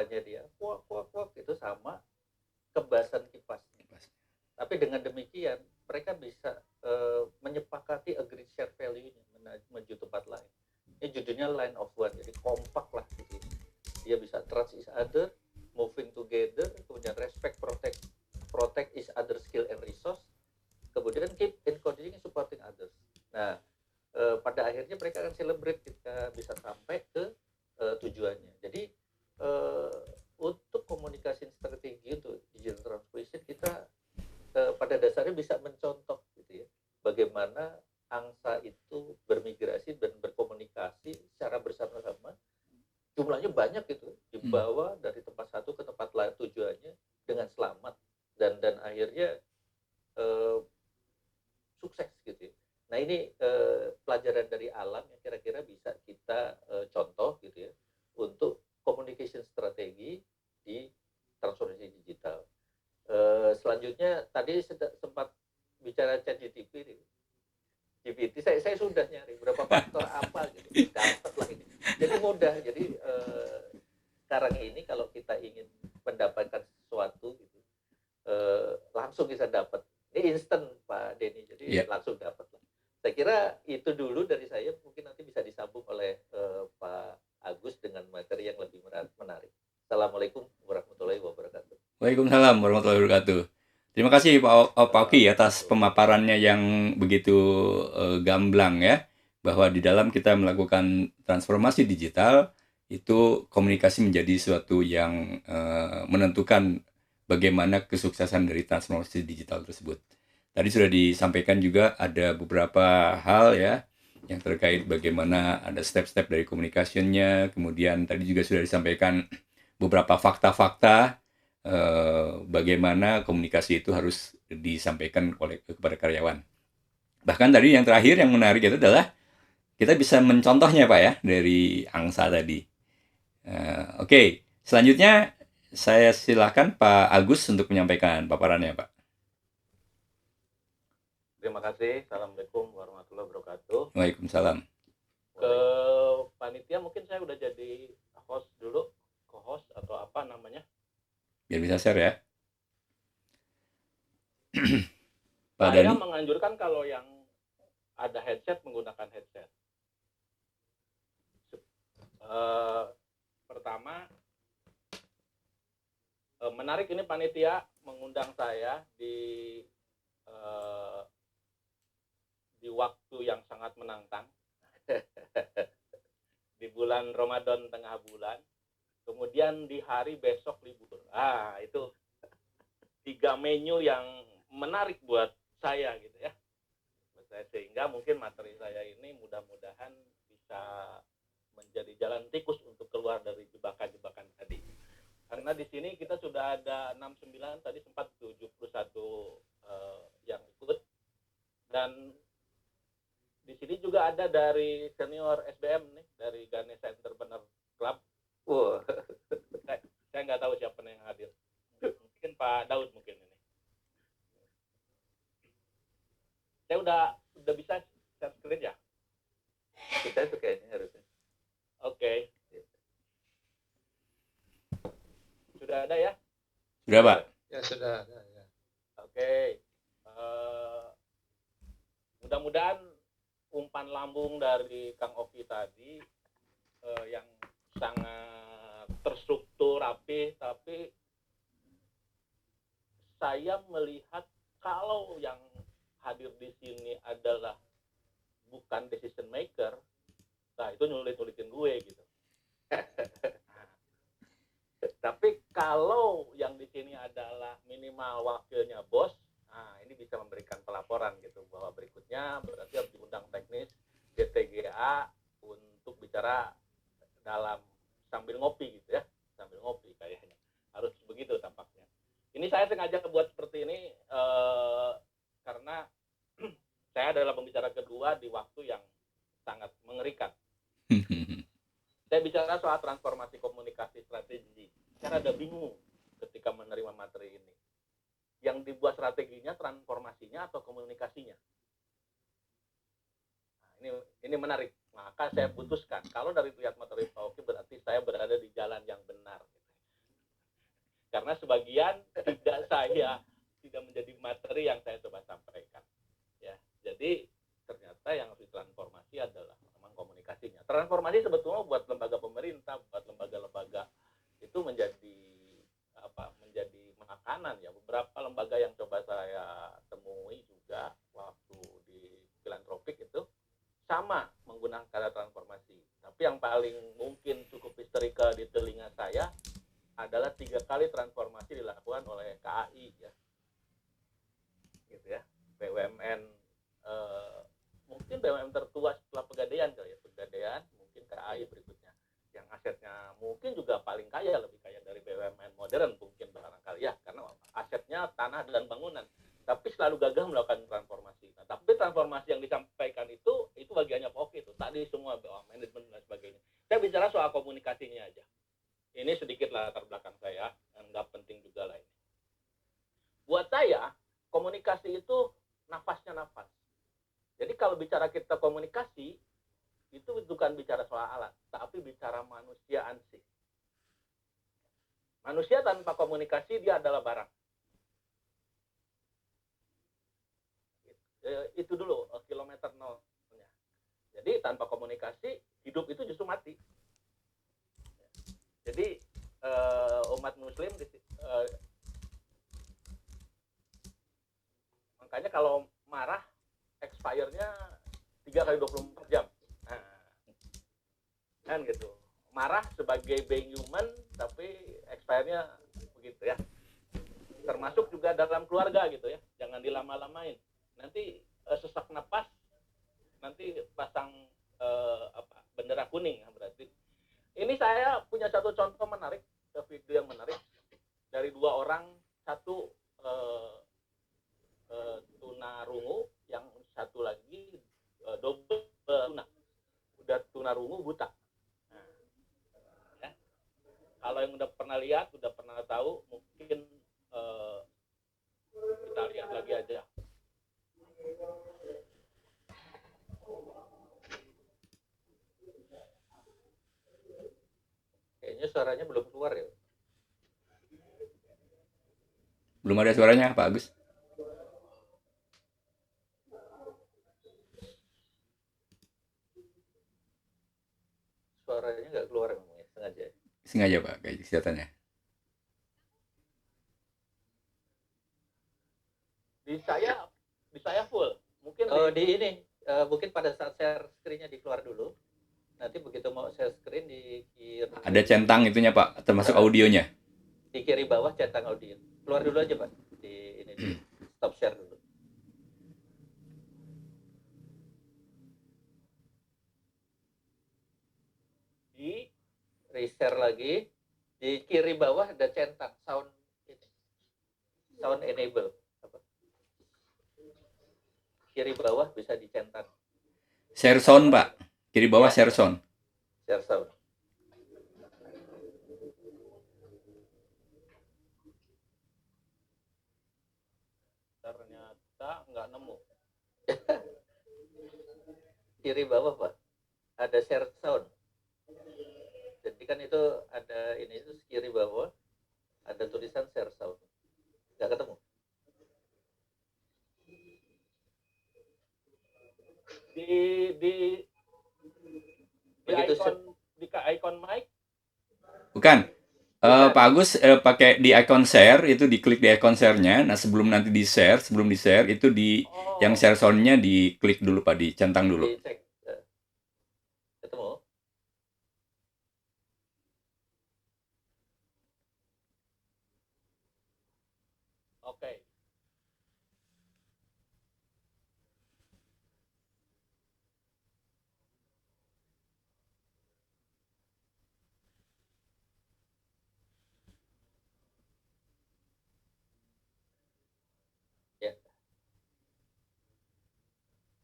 suaranya dia kuak kuak kuak itu sama kebasan kipasnya. Tapi dengan demikian mereka bisa menyepakati agreed share value-nya menuju tempat lain. Ini judulnya line of one, jadi kompak lah gitu. Dia bisa trust each other, moving together, kemudian respect, protect each other skill and resource, kemudian keep encouraging and supporting others. Nah, pada akhirnya mereka akan celebrate ketika bisa sampai ke tujuannya. Jadi untuk komunikasi strategi untuk digital transformation kita pada dasarnya bisa mencontoh gitu ya, bagaimana angsa itu bermigrasi dan berkomunikasi secara bersama-sama. Jumlahnya banyak gitu, dibawa dari tempat satu ke tempat lain tujuannya dengan selamat dan akhirnya sukses gitu ya. Nah ini pelajaran dari alam yang kira-kira bisa kita contoh gitu ya untuk communication strategi di transformasi digital. Selanjutnya tadi sempat bicara ChatGPT, saya sudah nyari berapa faktor apa gitu, dapat lah ini. Jadi mudah. Jadi sekarang ini kalau kita ingin mendapatkan sesuatu gitu, langsung bisa dapat. Ini instan Pak Denny, jadi langsung dapat lah. Saya kira itu dulu dari saya, mungkin nanti bisa disambung oleh Pak Agus dengan materi yang lebih menarik. Assalamualaikum warahmatullahi wabarakatuh. Waalaikumsalam warahmatullahi wabarakatuh. Terima kasih Pak Oki atas pemaparannya yang begitu gamblang ya, bahwa di dalam kita melakukan transformasi digital itu komunikasi menjadi suatu yang menentukan bagaimana kesuksesan dari transformasi digital tersebut. Tadi sudah disampaikan juga ada beberapa hal ya yang terkait bagaimana ada step-step dari communication-nya, kemudian tadi juga sudah disampaikan beberapa fakta-fakta bagaimana komunikasi itu harus disampaikan kepada karyawan. Bahkan tadi yang terakhir yang menarik itu adalah kita bisa mencontohnya Pak ya dari angsa tadi. Oke. Selanjutnya saya silakan Pak Agus untuk menyampaikan paparannya Pak. Terima kasih. Assalamualaikum warahmatullahi wabarakatuh. Waalaikumsalam. Ke panitia mungkin saya udah jadi host dulu, co-host atau apa namanya? Biar bisa share ya. Pak Saya Dani menganjurkan kalau yang ada headset menggunakan headset. Pertama, menarik ini panitia mengundang saya di waktu yang sangat menantang. Di bulan Ramadan tengah bulan. Kemudian di hari besok libur. Itu 3 menu yang menarik buat saya gitu ya. Sehingga mungkin materi saya ini mudah-mudahan bisa menjadi jalan tikus untuk keluar dari jebakan-jebakan tadi. Karena di sini kita sudah ada 69, tadi sempat 71 yang ikut. Dan di sini juga ada dari senior SBM nih, dari Ganesha Entrepreneur Club. Saya nggak tahu siapa yang hadir. Mungkin Pak Daud mungkin ini. Saya udah bisa share screen ya? Kita itu kayaknya harusnya. Oke. Sudah ada ya? sudah Pak. Ya sudah. Ya. Oke. Mudah-mudahan umpan lambung dari Kang Oki tadi yang sangat terstruktur rapi, tapi saya melihat kalau yang hadir di sini adalah bukan decision maker, nah itu nyulit-nyulitin gue gitu. Tapi kalau yang di sini adalah minimal wakilnya bos, nah ini bisa memberikan pelaporan gitu bahwa berikutnya berarti harus diundang teknis DTGA untuk bicara dalam sambil ngopi gitu ya, sambil ngopi kayaknya harus begitu tampaknya. Ini saya sengaja buat seperti ini karena saya adalah pembicara kedua di waktu yang sangat mengerikan. Saya bicara soal transformasi komunikasi strategi. Saya rada bingung ketika menerima materi ini. Yang dibuat strateginya, transformasinya atau komunikasinya? Nah, ini menarik. Maka saya putuskan, kalau dari lihat materi Pak Oki berarti saya berada di jalan yang benar. karena sebagian tidak menjadi materi yang saya coba sampaikan. Ya, jadi ternyata yang harus ditransformasi adalah memang komunikasinya. Transformasi sebetulnya buat lembaga pemerintah, buat lembaga-lembaga itu menjadi makanan ya. Beberapa lembaga yang coba saya temui juga waktu di filantropik itu sama menggunakan kata transformasi. Tapi yang paling mungkin cukup historical di telinga saya adalah 3 kali transformasi dilakukan oleh KAI ya, gitu ya. BUMN mungkin BUMN tertua setelah Pegadaian kali ya, Pegadaian, mungkin KAI berikutnya. Yang asetnya mungkin juga paling kaya, lebih kaya dari BUMN modern mungkin barangkali ya, karena asetnya tanah dan bangunan. Tapi selalu gagal melakukan transformasi. Nah, tapi transformasi yang disampaikan itu bagiannya oke itu. Tadi semua bahwa manajemen dan sebagainya. Saya bicara soal komunikasinya aja. Ini sedikit latar belakang saya, yang nggak penting juga lah ini. Buat saya, komunikasi itu nafasnya nafas. Jadi kalau bicara kita komunikasi, itu bukan bicara soal alat, tapi bicara manusia ansih. Manusia tanpa komunikasi dia adalah barang. Itu dulu kilometer nolnya. Jadi tanpa komunikasi hidup itu justru mati. Jadi umat Muslim makanya kalau marah expire-nya 3 kali 24 jam. Nah, kan gitu. Marah sebagai being human tapi expire-nya begitu ya. Termasuk juga dalam keluarga gitu ya. Jangan dilama-lamain. Nanti sesak napas, nanti pasang bendera kuning berarti. Ini saya punya satu contoh menarik, video yang menarik dari 2 orang, satu tunarungu, yang satu lagi double tuna, udah tunarungu buta. Nah, ya. Kalau yang udah pernah lihat, udah pernah tahu, mungkin kita lihat lagi aja. Kayaknya suaranya belum keluar ya. Belum ada suaranya, Pak Agus. Suaranya nggak keluar memang ya, sengaja. Sengaja, Pak, kayak kelihatannya. Di saya full. Mungkin di ini mungkin pada saat share screen-nya dikeluar dulu. Nanti begitu mau share screen di kiri, Ada centang itunya, Pak, termasuk audionya. di kiri bawah centang audio. Keluar dulu aja, Pak. Di stop share dulu. Di reshare lagi. Di kiri bawah ada centang sound enable. Apa? Kiri bawah bisa dicentang. Share sound, Pak. Kiri bawah Ya. share sound. Share sound. ternyata nggak nemu. Kiri bawah, Pak. Ada share sound. Jadi kan itu ada ini itu kiri bawah ada tulisan share sound. Nggak ketemu. Di Begitu icon mic. Bukan. Bukan. Pak Agus pakai di icon share, itu diklik di icon share-nya. Nah, sebelum di-share itu yang share sound-nya diklik dulu, Pak, dicentang dulu. Dicek. Ketemu. Oke. Ya.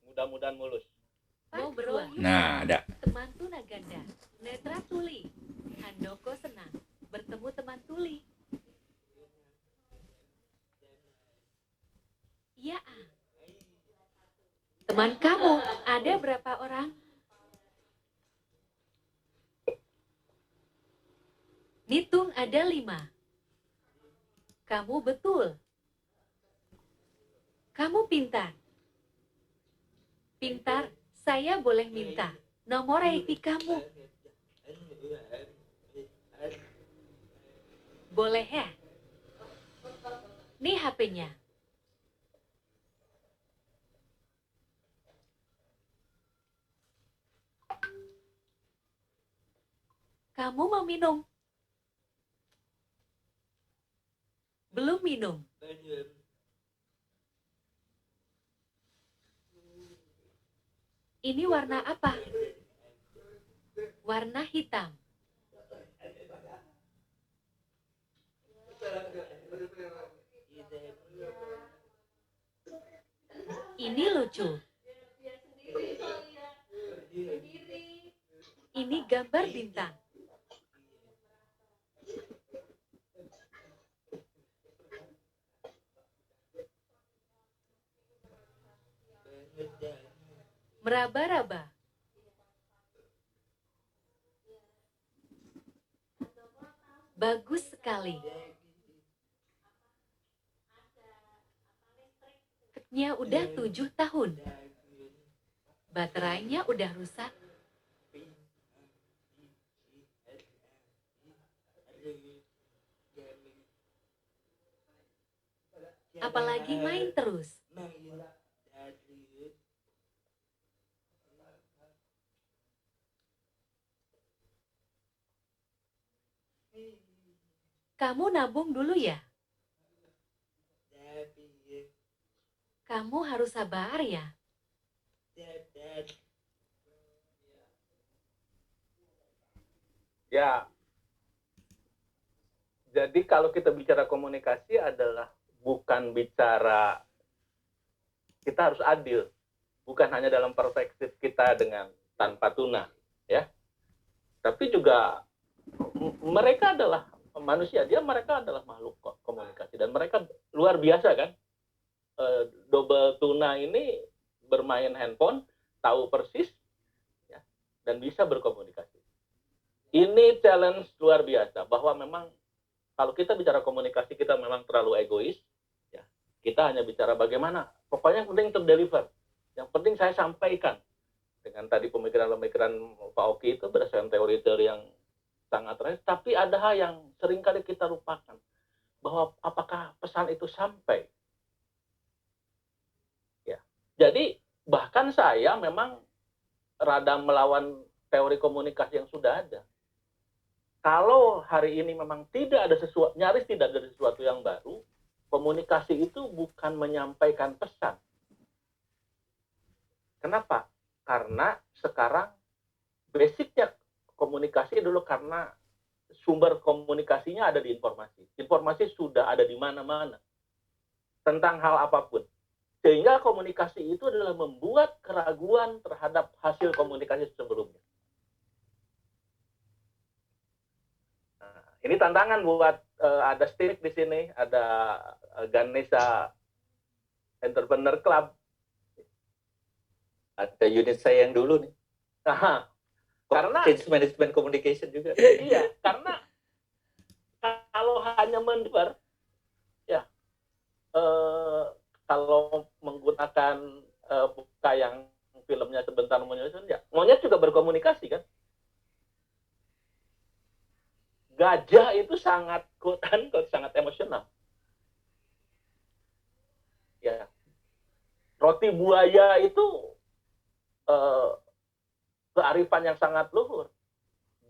Mudah-mudahan mulus. Ngobrol yuk. Nah, ada. Teman tuna ganda, Netra Tuli, Handoko senang bertemu teman tuli. Ya, teman kamu ada berapa orang? Nitung ada 5. Kamu betul. Kamu pintar. Pintar, saya boleh minta nomor IP kamu. Boleh ya? Nih HP-nya. Kamu mau minum? Belum minum. Ini warna apa? Warna hitam. Ini lucu. Ini gambar bintang. Meraba-raba. Bagus sekali. Listriknya udah 7 tahun. Baterainya udah rusak. Apalagi main terus. Kamu nabung dulu ya? Kamu harus sabar ya. Ya, jadi kalau kita bicara komunikasi adalah bukan bicara kita harus adil, bukan hanya dalam perspektif kita dengan tanpa tuna, ya. Tapi juga mereka adalah manusia, mereka adalah makhluk komunikasi dan mereka luar biasa kan. Double tuna ini bermain handphone, tahu persis, ya, dan bisa berkomunikasi. Ini challenge luar biasa bahwa memang kalau kita bicara komunikasi kita memang terlalu egois, ya. Kita hanya bicara bagaimana, pokoknya yang penting terdeliver, yang penting saya sampaikan. Dengan tadi pemikiran-pemikiran Pak Oki itu berdasarkan teori-teori yang sangat real, tapi ada hal yang seringkali kita lupakan, bahwa apakah pesan itu sampai. Ya. Jadi bahkan saya memang rada melawan teori komunikasi yang sudah ada. Kalau hari ini memang tidak ada sesuatu, nyaris tidak ada sesuatu yang baru, komunikasi itu bukan menyampaikan pesan. Kenapa? Karena sekarang basicnya komunikasi dulu karena sumber komunikasinya ada di informasi. Informasi sudah ada di mana-mana tentang hal apapun. Sehingga komunikasi itu adalah membuat keraguan terhadap hasil komunikasi sebelumnya. Nah, ini tantangan buat ada Steve di sini, ada Ganesha Entrepreneur Club. Ada unit saya yang dulu nih. Nah, karena change management communication juga. Iya, karena kalau hanya mendengar, ya, kalau menggunakan buka yang filmnya Sebentar Monyet, ya, monyet juga berkomunikasi kan. Gajah itu sangat sangat emosional. Ya, roti buaya itu kearifan yang sangat luhur.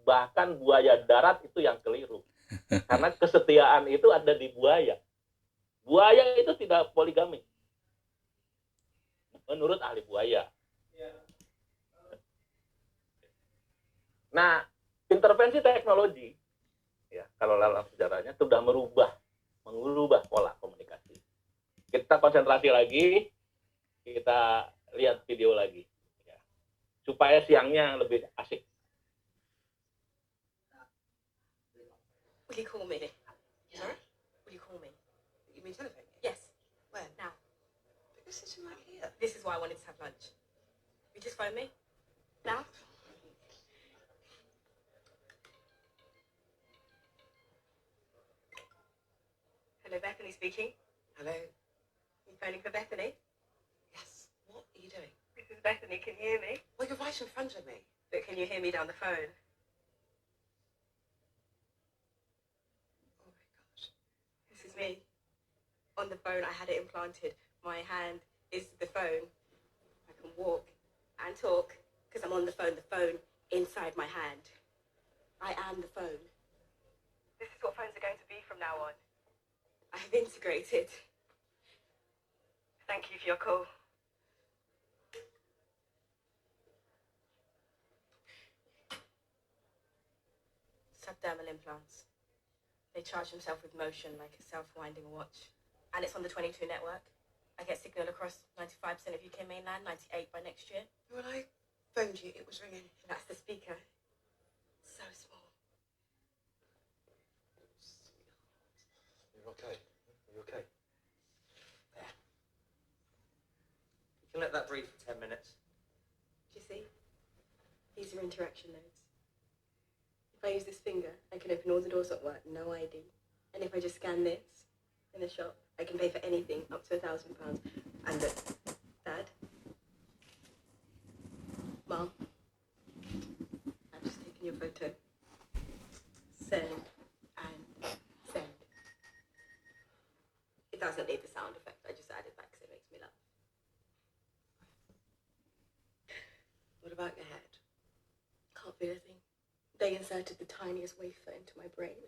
Bahkan buaya darat itu yang keliru. Karena kesetiaan itu ada di buaya. Buaya itu tidak poligami. Menurut ahli buaya. Nah, intervensi teknologi, ya, kalau dalam sejarahnya sudah mengubah pola komunikasi. Kita konsentrasi lagi, kita lihat video lagi. Supaya siangnya lebih asik. Will you call me? Sorry? Will you call me? You mean telephone me? Yes. When? Now. But this isn't right here. This is why I wanted to have lunch. You just phone me? Now? Hello? Hello, Bethany speaking. Hello? You phoning for Bethany? Yes. What are you doing? This is Bethany. Can you hear me? Well, you're right in front of me. But can you hear me down the phone? Oh my gosh. This is me. On the phone, I had it implanted. My hand is the phone. I can walk and talk because I'm on the phone inside my hand. I am the phone. This is what phones are going to be from now on. I've integrated. Thank you for your call. Subdermal implants. They charge themselves with motion like a self-winding watch. And it's on the 22 network. I get signal across 95% of UK mainland, 98 by next year. When I phoned you, it was ringing. That's the speaker. So small. You're okay. You're okay. There. You can let that breathe for 10 minutes. Do you see? These are interaction nodes. If I use this finger, I can open all the doors at work, no ID. And if I just scan this in the shop, I can pay for anything up to £1,000. And look, Dad, Mom, I've just taken your photo. Send and send. It doesn't need the sound effect. I just added that because it makes me laugh. What about your head? Can't feel a thing. They inserted the tiniest wafer into my brain.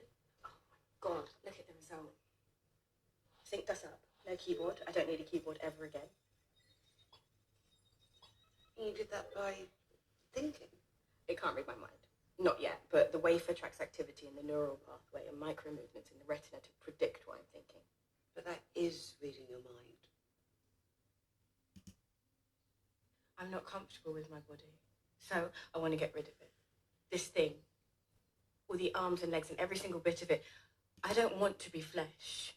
Oh my God, look at the result. Synced us up. No keyboard. I don't need a keyboard ever again. You did that by thinking. It can't read my mind. Not yet, but the wafer tracks activity in the neural pathway and micro movements in the retina to predict what I'm thinking. But that is reading your mind. I'm not comfortable with my body, so I want to get rid of it. This thing, all the arms and legs and every single bit of it, I don't want to be flesh.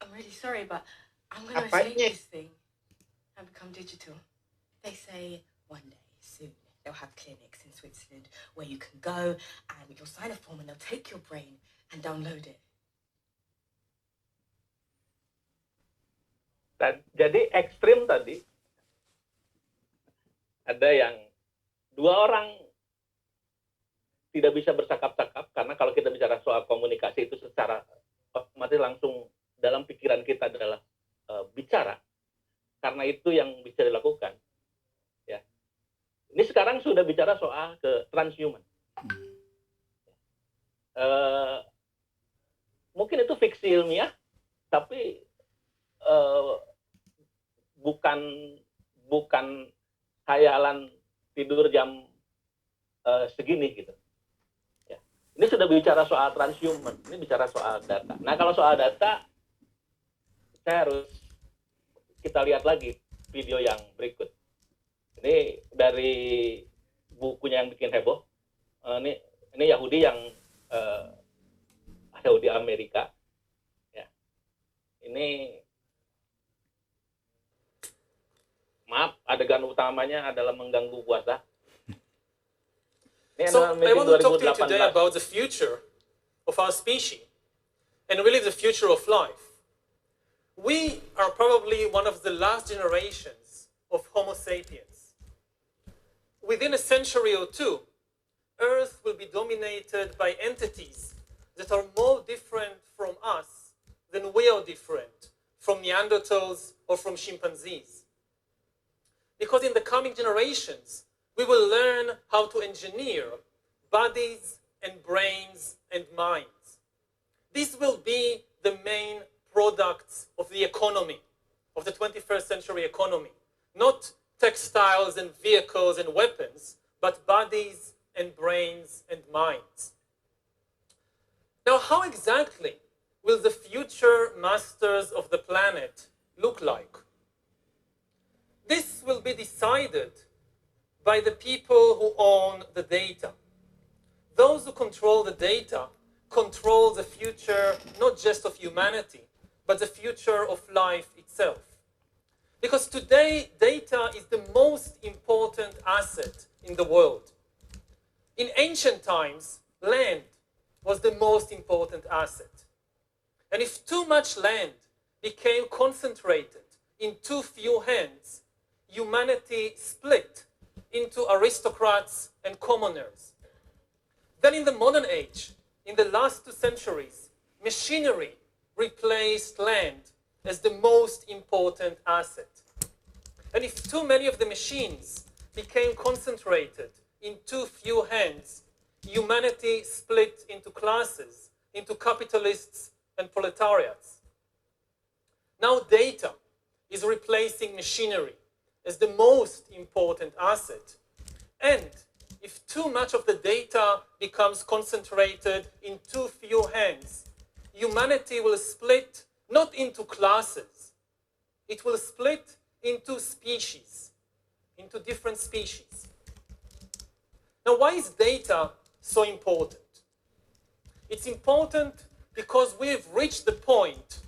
I'm really sorry, but I'm going to escape this thing and become digital. They say one day, soon, they'll have clinics in Switzerland where you can go and you'll sign a form and they'll take your brain and download it. Jadi ekstrim tadi, ada yang dua orang tidak bisa bercakap-cakap karena kalau kita bicara soal komunikasi itu secara otomatis langsung dalam pikiran kita adalah bicara, karena itu yang bisa dilakukan. Ya, ini sekarang sudah bicara soal ke transhuman. Mungkin itu fiksi ilmiah, tapi bukan khayalan tidur jam segini gitu. Ya. Ini sudah bicara soal transhuman, ini bicara soal data. Nah kalau soal data, kita lihat lagi video yang berikut. Ini dari bukunya yang bikin heboh. Ini Yahudi yang Yahudi Amerika. Ya. Ini maaf, adegan utamanya adalah mengganggu puasa. So I want to talk to you today about the future of our species and really the future of life. We are probably one of the last generations of Homo sapiens. Within a century or two, Earth will be dominated by entities that are more different from us than we are different from Neanderthals or from chimpanzees. Because in the coming generations, we will learn how to engineer bodies and brains and minds. These will be the main products of the economy, of the 21st century economy. Not textiles and vehicles and weapons, but bodies and brains and minds. Now, how exactly will the future masters of the planet look like? This will be decided by the people who own the data. Those who control the data control the future not just of humanity, but the future of life itself. Because today, data is the most important asset in the world. In ancient times, land was the most important asset. And if too much land became concentrated in too few hands, humanity split into aristocrats and commoners. Then in the modern age, in the last 2 centuries, machinery replaced land as the most important asset. And if too many of the machines became concentrated in too few hands, humanity split into classes, into capitalists and proletariats. Now data is replacing machinery as the most important asset. And if too much of the data becomes concentrated in too few hands, humanity will split not into classes, it will split into species, into different species. Now, why is data so important? It's important because we've reached the point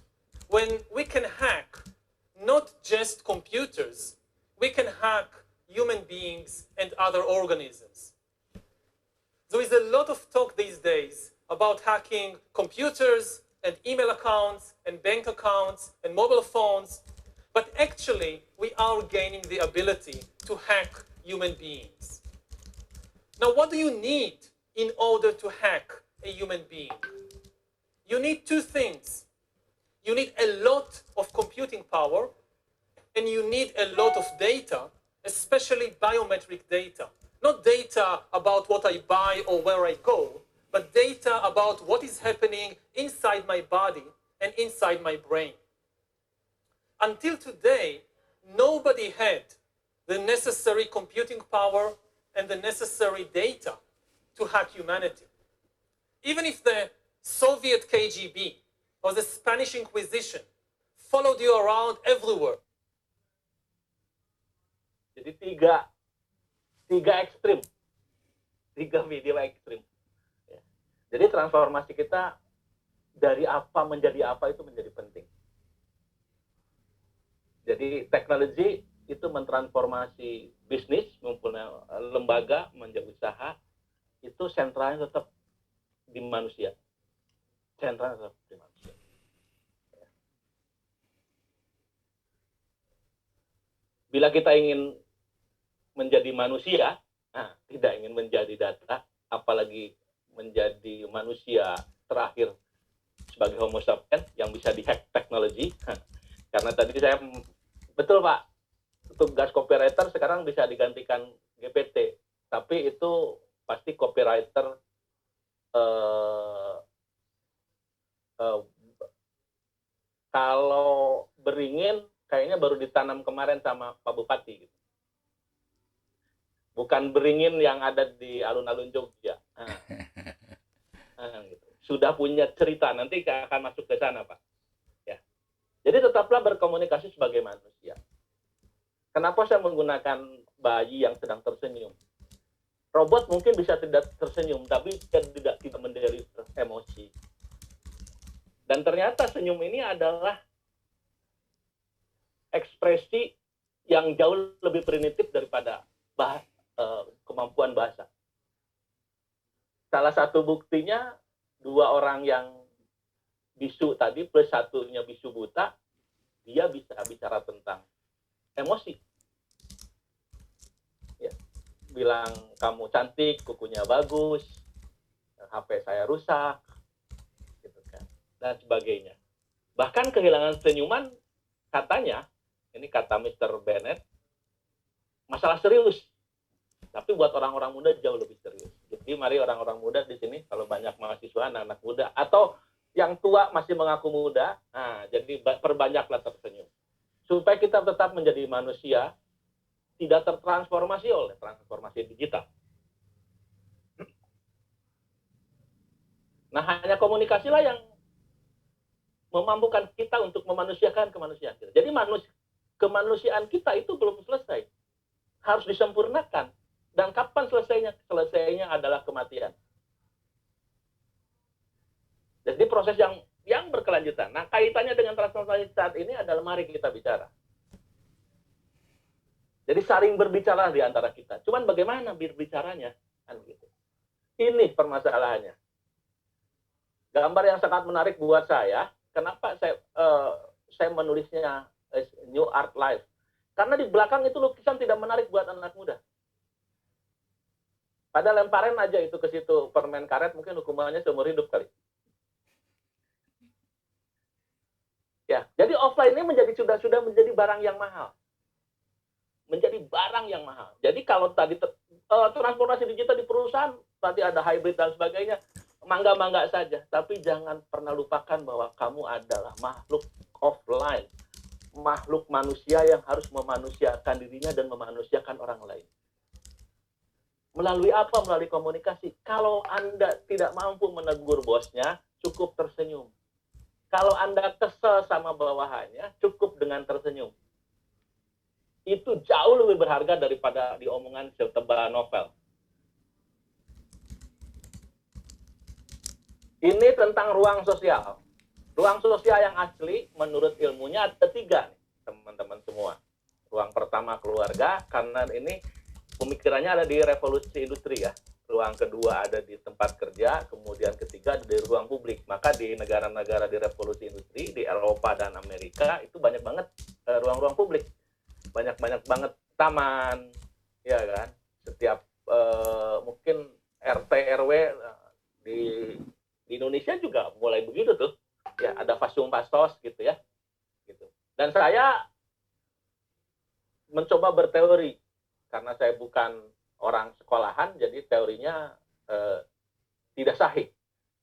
when we can hack not just computers, we can hack human beings and other organisms. There is a lot of talk these days about hacking computers and email accounts and bank accounts and mobile phones, but actually we are gaining the ability to hack human beings. Now, what do you need in order to hack a human being? You need 2 things. You need a lot of computing power, and you need a lot of data, especially biometric data. Not data about what I buy or where I go, but data about what is happening inside my body and inside my brain. Until today, nobody had the necessary computing power and the necessary data to hack humanity. Even if the Soviet KGB or the Spanish Inquisition followed you around everywhere. Jadi tiga ekstrim, 3 video ekstrim. Ya. Jadi transformasi kita dari apa menjadi apa itu menjadi penting. Jadi teknologi itu mentransformasi bisnis, mempunyai lembaga, menjadi usaha, itu sentralnya tetap di manusia. Sentralnya tetap di manusia. Bila kita ingin menjadi manusia, tidak ingin menjadi data, apalagi menjadi manusia terakhir sebagai Homo sapiens yang bisa dihack teknologi. Karena tadi saya, betul Pak, tugas copywriter sekarang bisa digantikan GPT, tapi itu pasti copywriter kalau beringin kayaknya baru ditanam kemarin sama Pak Bupati gitu. Bukan beringin yang ada di alun-alun Jogja. Gitu. Sudah punya cerita, nanti akan masuk ke sana Pak. Ya. Jadi tetaplah berkomunikasi sebagai manusia. Kenapa saya menggunakan bayi yang sedang tersenyum? Robot mungkin bisa tidak tersenyum, tapi tidak mendeliver emosi. Dan ternyata senyum ini adalah ekspresi yang jauh lebih primitif daripada kemampuan bahasa. Salah satu buktinya 2 orang yang bisu tadi plus 1-nya bisu buta, dia bisa bicara tentang emosi. Ya, bilang kamu cantik, kukunya bagus, HP saya rusak, gitu kan, dan sebagainya. Bahkan kehilangan senyuman, katanya, ini kata Mr. Bennett, masalah serius. Tapi buat orang-orang muda jauh lebih serius. Jadi mari orang-orang muda di sini, kalau banyak mahasiswa, anak-anak muda, atau yang tua masih mengaku muda, jadi perbanyaklah tersenyum. Supaya kita tetap menjadi manusia, tidak tertransformasi oleh transformasi digital. Nah, hanya komunikasilah yang memampukan kita untuk memanusiakan kemanusiaan kita. Jadi kemanusiaan kita itu belum selesai. Harus disempurnakan. Dan kapan selesainya? Selesainya adalah kematian. Jadi proses yang berkelanjutan. Nah, kaitannya dengan transformasi saat ini adalah mari kita bicara. Jadi saling berbicara di antara kita. Cuman bagaimana berbicaranya? Kan begitu. Ini permasalahannya. Gambar yang sangat menarik buat saya kenapa saya menulisnya New Art Life? Karena di belakang itu lukisan tidak menarik buat anak muda. Pada lemparin aja itu ke situ permen karet, mungkin hukumannya seumur hidup kali. Ya, jadi offline ini sudah menjadi barang yang mahal. Menjadi barang yang mahal. Jadi kalau tadi transformasi digital di perusahaan, tadi ada hybrid dan sebagainya, mangga-mangga saja. Tapi jangan pernah lupakan bahwa kamu adalah makhluk offline. Makhluk manusia yang harus memanusiakan dirinya dan memanusiakan orang lain. Melalui apa? Melalui komunikasi. Kalau Anda tidak mampu menegur bosnya, cukup tersenyum. Kalau Anda kesel sama bawahannya, cukup dengan tersenyum. Itu jauh lebih berharga daripada diomongan setebal novel. Ini tentang ruang sosial. Ruang sosial yang asli, menurut ilmunya ada 3, teman-teman semua. Ruang pertama keluarga, karena ini pemikirannya ada di revolusi industri ya. Ruang kedua ada di tempat kerja, kemudian ketiga ada di ruang publik. Maka di negara-negara di revolusi industri, di Eropa dan Amerika, itu banyak banget ruang-ruang publik. Banyak banget taman, ya kan? Setiap mungkin RT RW di Indonesia juga mulai begitu tuh. Ya, ada fasum fasos gitu ya. Gitu. Dan saya mencoba berteori karena saya bukan orang sekolahan, jadi teorinya tidak sahih.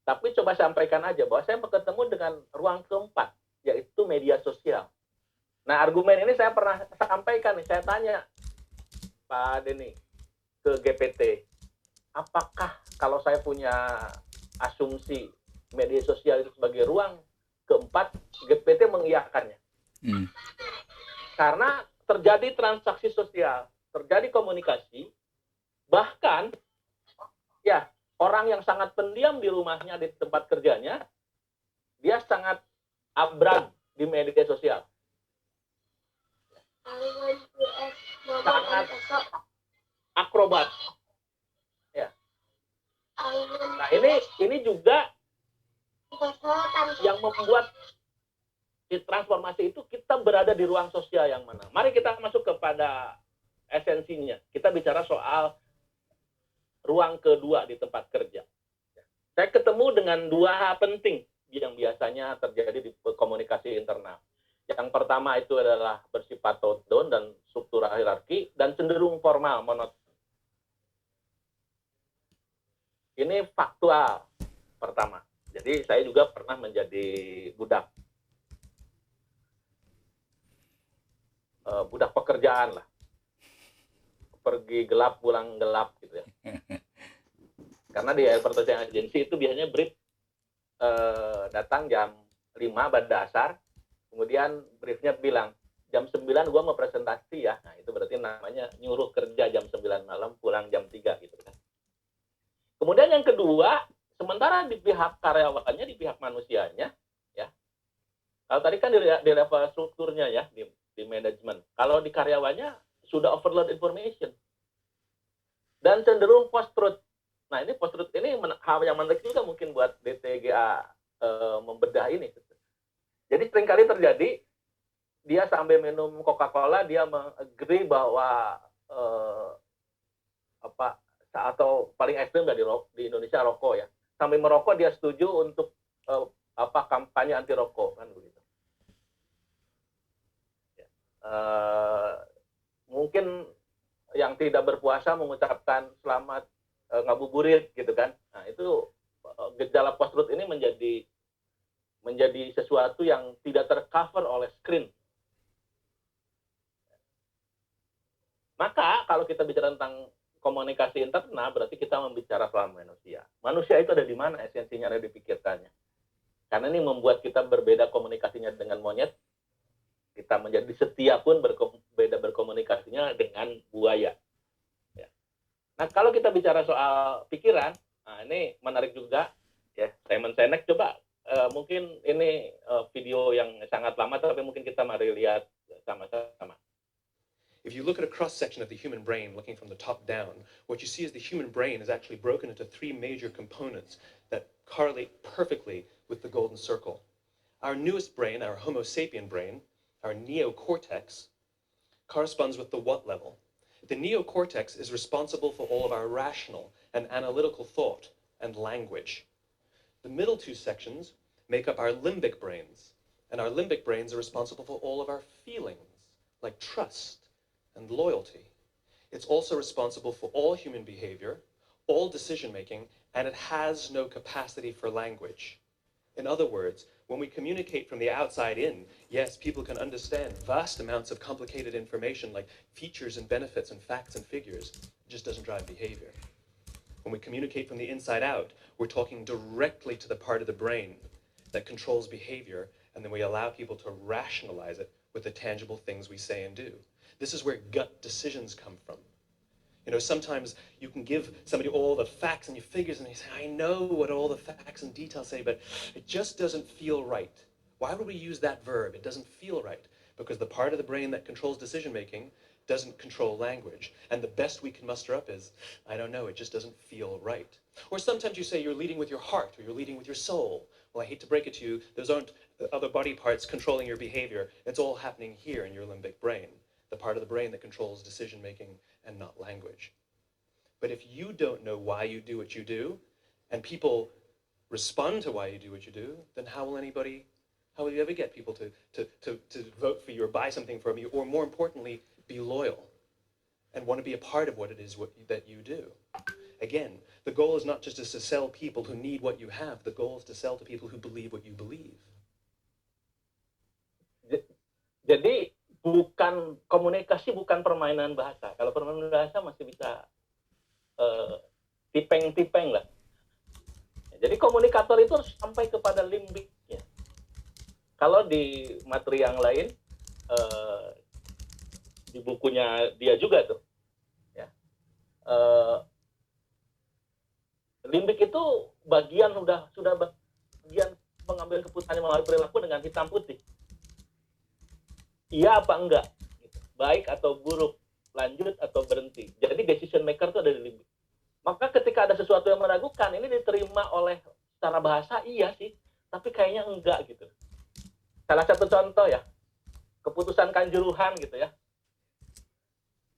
Tapi coba sampaikan aja bahwa saya bertemu dengan ruang keempat, yaitu media sosial. Nah, argumen ini saya pernah sampaikan nih, saya tanya Pak Denny ke GPT, apakah kalau saya punya asumsi media sosial itu sebagai ruang keempat, GPT mengiyakannya. Karena terjadi transaksi sosial, terjadi komunikasi, bahkan ya orang yang sangat pendiam di rumahnya, di tempat kerjanya, dia sangat abrag di media sosial. Sangat akrobat. Ya. Nah, ini juga yang membuat di transformasi itu kita berada di ruang sosial yang mana. Mari kita masuk kepada esensinya. Kita bicara soal ruang kedua di tempat kerja. Saya ketemu dengan 2 hal penting yang biasanya terjadi di komunikasi internal. Yang pertama itu adalah bersifat top-down dan struktural hierarki dan cenderung formal, monoton. Ini faktual pertama. Jadi saya juga pernah menjadi budak pekerjaan lah. Pergi gelap, pulang gelap gitu ya. Karena di advertising agency itu biasanya brief datang jam 5 pada dasar, kemudian briefnya bilang, jam 9 gua mau presentasi ya. Nah, itu berarti namanya nyuruh kerja jam 9 malam, pulang jam 3 gitu kan. Kemudian yang kedua, sementara di pihak karyawannya, di pihak manusianya, ya. Kalau tadi kan di level strukturnya ya, di manajemen. Kalau di karyawannya sudah overload information. Dan cenderung post-truth. Nah, ini post-truth ini hal yang menarik juga mungkin buat DTGA membedah ini. Jadi seringkali terjadi, dia sambil minum Coca-Cola, dia mengagree bahwa atau paling ekstrim di Indonesia rokok ya. Sambil merokok dia setuju untuk kampanye anti rokok kan begitu. Ya. Mungkin yang tidak berpuasa mengucapkan selamat ngabuburit gitu kan. Nah, itu gejala post-truth ini menjadi sesuatu yang tidak tercover oleh screen. Maka kalau kita bicara tentang komunikasi internal, berarti kita membicara soal manusia. Manusia itu ada di mana? Esensinya ada di pikirannya. Karena ini membuat kita berbeda komunikasinya dengan monyet. Kita menjadi setia pun berbeda berkomunikasinya dengan buaya. Ya. Nah, kalau kita bicara soal pikiran, nah ini menarik juga. Ya, Simon Sinek coba mungkin ini video yang sangat lama, tapi mungkin kita mari lihat sama-sama. If you look at a cross-section of the human brain, looking from the top down, what you see is the human brain is actually broken into 3 major components that correlate perfectly with the golden circle. Our newest brain, our Homo sapien brain, our neocortex, corresponds with the what level. The neocortex is responsible for all of our rational and analytical thought and language. The middle two sections make up our limbic brains, and our limbic brains are responsible for all of our feelings, like trust and loyalty. It's also responsible for all human behavior, all decision-making, and it has no capacity for language. In other words, when we communicate from the outside in, yes, people can understand vast amounts of complicated information like features and benefits and facts and figures. It just doesn't drive behavior. When we communicate from the inside out, we're talking directly to the part of the brain that controls behavior, and then we allow people to rationalize it with the tangible things we say and do. This is where gut decisions come from. You know, sometimes you can give somebody all the facts and your figures and they say, I know what all the facts and details say, but it just doesn't feel right. Why would we use that verb? It doesn't feel right. Because the part of the brain that controls decision-making doesn't control language. And the best we can muster up is, I don't know, it just doesn't feel right. Or sometimes you say you're leading with your heart or you're leading with your soul. Well, I hate to break it to you, those aren't other body parts controlling your behavior. It's all happening here in your limbic brain, the part of the brain that controls decision-making and not language. But if you don't know why you do what you do, and people respond to why you do what you do, then how will you ever get people to vote for you or buy something from you, or more importantly, be loyal and want to be a part of what it is that you do? Again, the goal is not just to sell people who need what you have. The goal is to sell to people who believe what you believe. Jadi komunikasi bukan permainan bahasa. Kalau permainan bahasa masih bisa tipeng-tipeng lah. Jadi komunikator itu harus sampai kepada limbiknya. Kalau di materi yang lain, di bukunya dia juga tuh, ya, limbik itu sudah bagian mengambil keputusan melalui perilaku dengan hitam putih. Iya apa enggak, baik atau buruk, lanjut atau berhenti. Jadi decision maker itu ada di limbik. Maka ketika ada sesuatu yang meragukan, ini diterima oleh secara bahasa iya sih, tapi kayaknya enggak gitu. Salah satu contoh ya, keputusan Kanjuruhan gitu ya.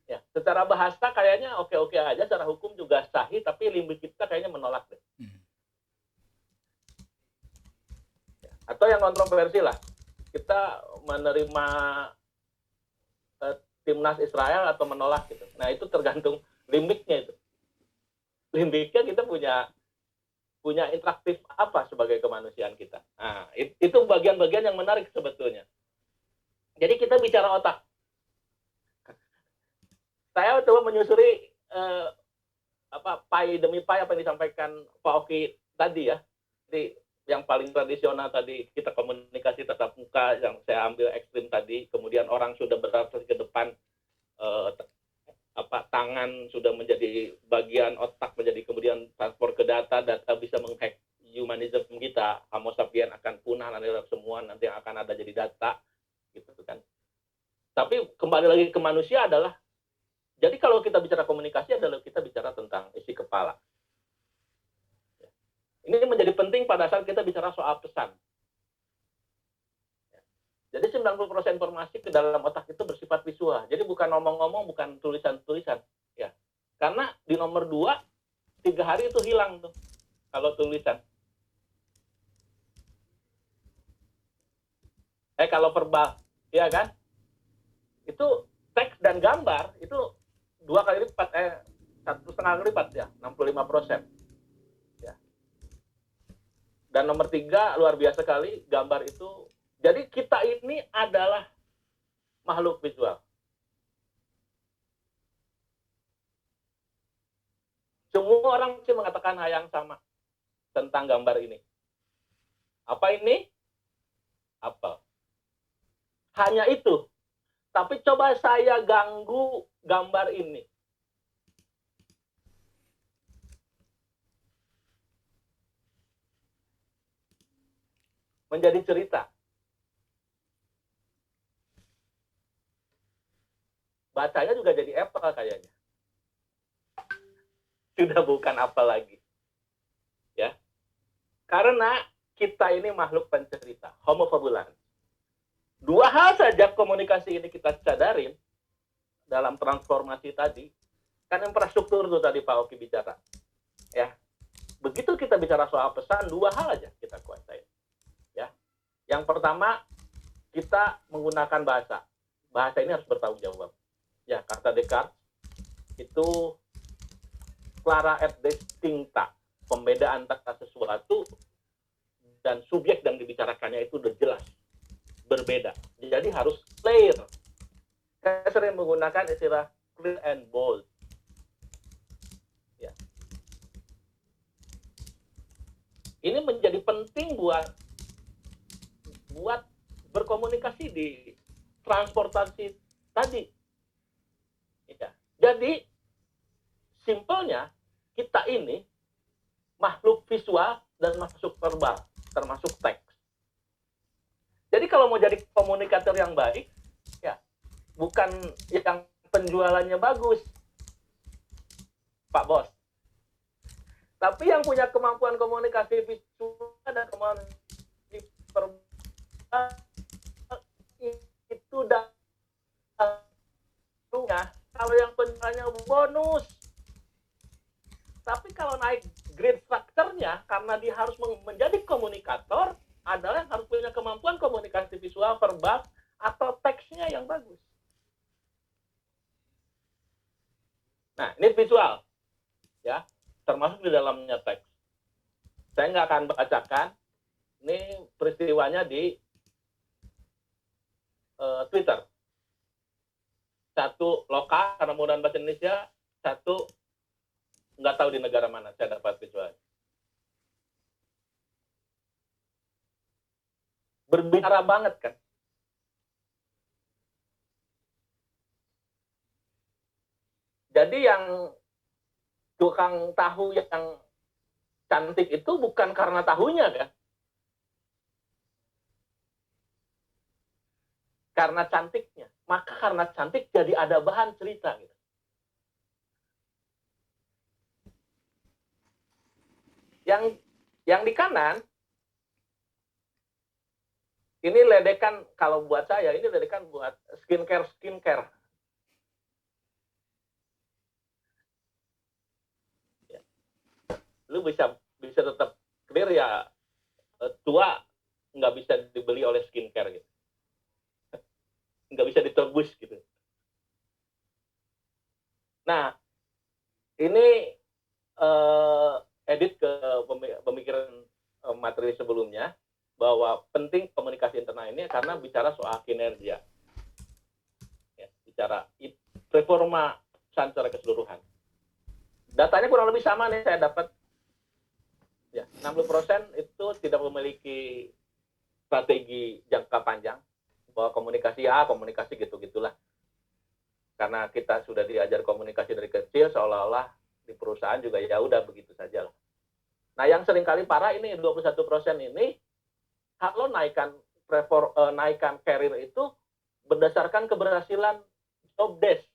Ya, secara bahasa kayaknya oke-oke aja, secara hukum juga sahih, tapi limbik kita kayaknya menolak deh. Ya, atau yang kontroversi lah. Kita menerima timnas Israel atau menolak gitu. Nah itu tergantung limbiknya itu. Limbiknya kita punya interaktif apa sebagai kemanusiaan kita. Nah itu bagian-bagian yang menarik sebetulnya. Jadi kita bicara otak. Saya coba menyusuri pai demi pai apa yang disampaikan Pak Oki tadi ya. Jadi yang paling tradisional tadi kita komunikasi tatap muka yang saya ambil ekstrim tadi, kemudian orang sudah berarti ke depan, tangan sudah menjadi bagian otak, menjadi kemudian transport ke data bisa menghack humanism kita, Homo sapien akan punah nanti semua nanti yang akan ada jadi data gitu kan. Tapi kembali lagi ke manusia adalah, jadi kalau kita bicara komunikasi adalah kita bicara tentang isi kepala. Ini menjadi penting pada saat kita bicara soal pesan. Jadi 90% informasi ke dalam otak itu bersifat visual. Jadi bukan ngomong-ngomong, bukan tulisan-tulisan. Ya. Karena di nomor 2, 3 hari itu hilang tuh kalau tulisan. Kalau verbal, ya kan? Itu teks dan gambar itu 2 kali lipat, 1,5 kali lipat ya, 65%. Dan nomor 3, luar biasa sekali, gambar itu. Jadi kita ini adalah makhluk visual. Semua orang sih mengatakan hal yang sama tentang gambar ini. Apa ini? Apa? Hanya itu. Tapi coba saya ganggu gambar ini. Menjadi cerita. Bacanya juga jadi Apple kayaknya. Sudah bukan apa lagi. Ya. Karena kita ini makhluk pencerita, homo fabulan. Dua hal saja komunikasi ini kita sadarin dalam transformasi tadi. Kan infrastruktur itu tadi Pak Oki bicara. Ya. Begitu kita bicara soal pesan, dua hal aja kita kuasain. Ya. Yang pertama, kita menggunakan bahasa. Bahasa ini harus bertanggung jawab. Ya, kata Descartes itu clara et distincta, pembedaan antara sesuatu dan subjek yang dibicarakannya itu udah jelas berbeda. Jadi harus clear. Saya sering menggunakan istilah clear and bold. Ya. Ini menjadi penting buat berkomunikasi di transportasi tadi. Ya. Jadi simpelnya kita ini makhluk visual dan masuk verbal, termasuk teks. Jadi kalau mau jadi komunikator yang baik, ya bukan yang penjualannya bagus, Pak Bos. Tapi yang punya kemampuan komunikasi visual dan kemampuan verbal itu kalau yang penjualannya bonus. Tapi kalau naik grade structure-nya, karena dia harus menjadi komunikator, adalah yang harus punya kemampuan komunikasi visual, verbal, atau teksnya yang bagus. Nah, ini visual. Ya, termasuk di dalamnya teks. Saya nggak akan bacakan. Ini peristiwanya di Twitter. Satu lokal, karena menggunakan bahasa Indonesia. Satu, nggak tahu di negara mana saya dapat visualnya. Berbicara banget kan. Jadi yang tukang tahu yang cantik itu bukan karena tahunya kan. Karena cantiknya. Maka karena cantik jadi ada bahan cerita gitu. Yang di kanan ini ledekan, kalau buat saya ini ledekan buat skincare. Ya. Lu bisa tetap clear ya, tua nggak bisa dibeli oleh skincare gitu, nggak bisa ditebus gitu. Nah ini edit ke pemikiran materi sebelumnya, bahwa penting komunikasi internal ini karena bicara soal kinerja, ya, bicara performa secara keseluruhan. Datanya kurang lebih sama nih saya dapat, ya 60% itu tidak memiliki strategi jangka panjang, bahwa komunikasi komunikasi gitu-gitulah. Karena kita sudah diajar komunikasi dari kecil, seolah-olah di perusahaan juga ya udah begitu saja lah. Nah yang seringkali parah ini 21% ini, kalau naikkan karir itu berdasarkan keberhasilan job desk.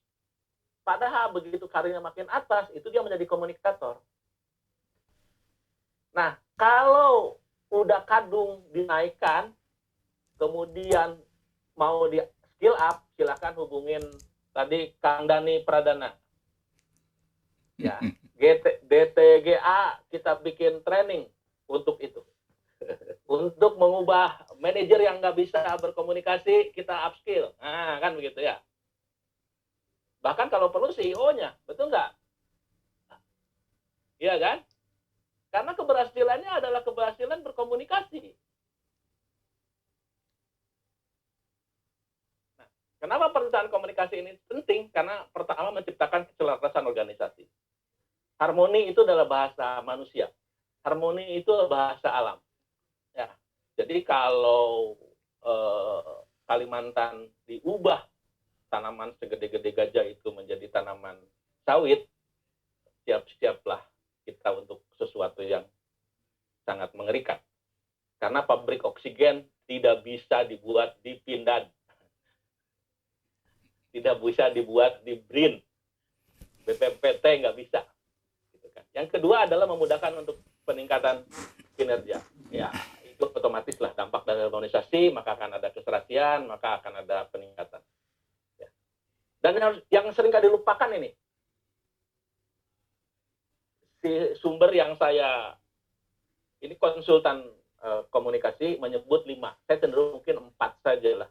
Padahal begitu karirnya makin atas, itu dia menjadi komunikator. Nah, kalau udah kadung dinaikkan, kemudian mau di skill up, silakan hubungin tadi Kang Dani Pradana. Ya, DTGA kita bikin training untuk itu. Untuk mengubah manajer yang nggak bisa berkomunikasi, kita upskill. Nah, kan begitu ya. Bahkan kalau perlu CEO-nya, betul nggak? Iya kan? Karena keberhasilannya adalah keberhasilan berkomunikasi. Nah, kenapa perencanaan komunikasi ini penting? Karena pertama menciptakan keselarasan organisasi. Harmoni itu adalah bahasa manusia. Harmoni itu bahasa alam. Ya, jadi kalau Kalimantan diubah tanaman segede-gede gajah itu menjadi tanaman sawit, siap-siaplah kita untuk sesuatu yang sangat mengerikan. Karena pabrik oksigen tidak bisa dibuat di Pindad, tidak bisa dibuat di BRIN, BPPT nggak bisa. Gitu kan. Yang kedua adalah memudahkan untuk peningkatan kinerja. Ya, itu otomatis lah dampak dari urbanisasi, maka akan ada keserasian, maka akan ada peningkatan. Ya. Dan yang sering kali dilupakan ini, si sumber yang ini konsultan komunikasi menyebut 5, saya cenderung mungkin 4 saja lah.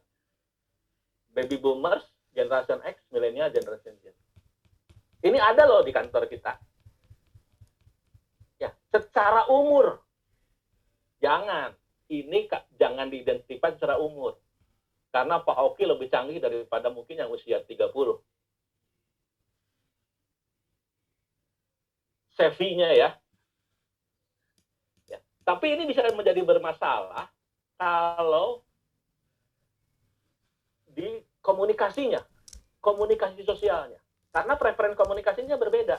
Baby boomers, generation X, milenial, generation Z. Ini ada loh di kantor kita. Ya, secara umur. Jangan diidentifikasi secara umur. Karena Pak Oki lebih canggih daripada mungkin yang usia 30. Savvy-nya ya. Tapi ini bisa menjadi bermasalah kalau di komunikasinya, komunikasi sosialnya. Karena preferensi komunikasinya berbeda.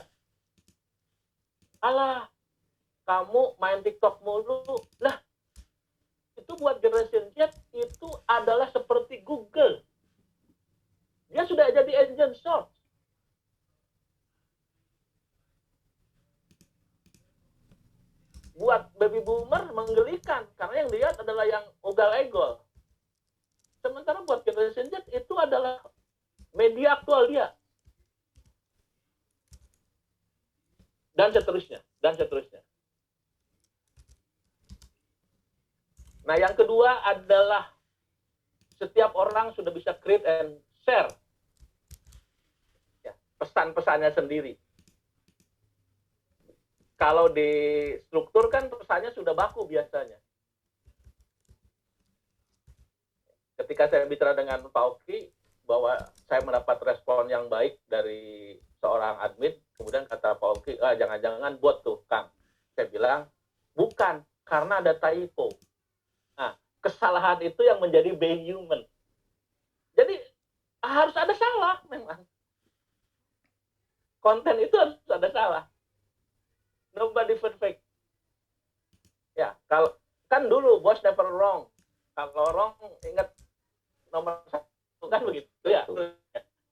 Alah, kamu main TikTok mulu. Lah, itu buat generation Z itu adalah seperti Google. Dia sudah jadi engine search. Buat baby boomer menggelikan karena yang dilihat adalah yang ugal-egol. Sementara buat generation Z itu adalah media aktual dia. Dan seterusnya, dan seterusnya. Nah, yang kedua adalah setiap orang sudah bisa create and share ya, pesan-pesannya sendiri. Kalau di struktur kan pesannya sudah baku biasanya. Ketika saya bicara dengan Pak Oki bahwa saya mendapat respon yang baik dari seorang admin, kemudian kata Pak Oki, jangan-jangan bot tuh, Kang. Saya bilang, bukan, karena ada typo. Nah, kesalahan itu yang menjadi being human. Jadi, harus ada salah memang. Konten itu harus ada salah. Nobody perfect. Ya, kalau kan dulu bos never wrong. Kalau wrong, ingat nomor 1 kan begitu ya.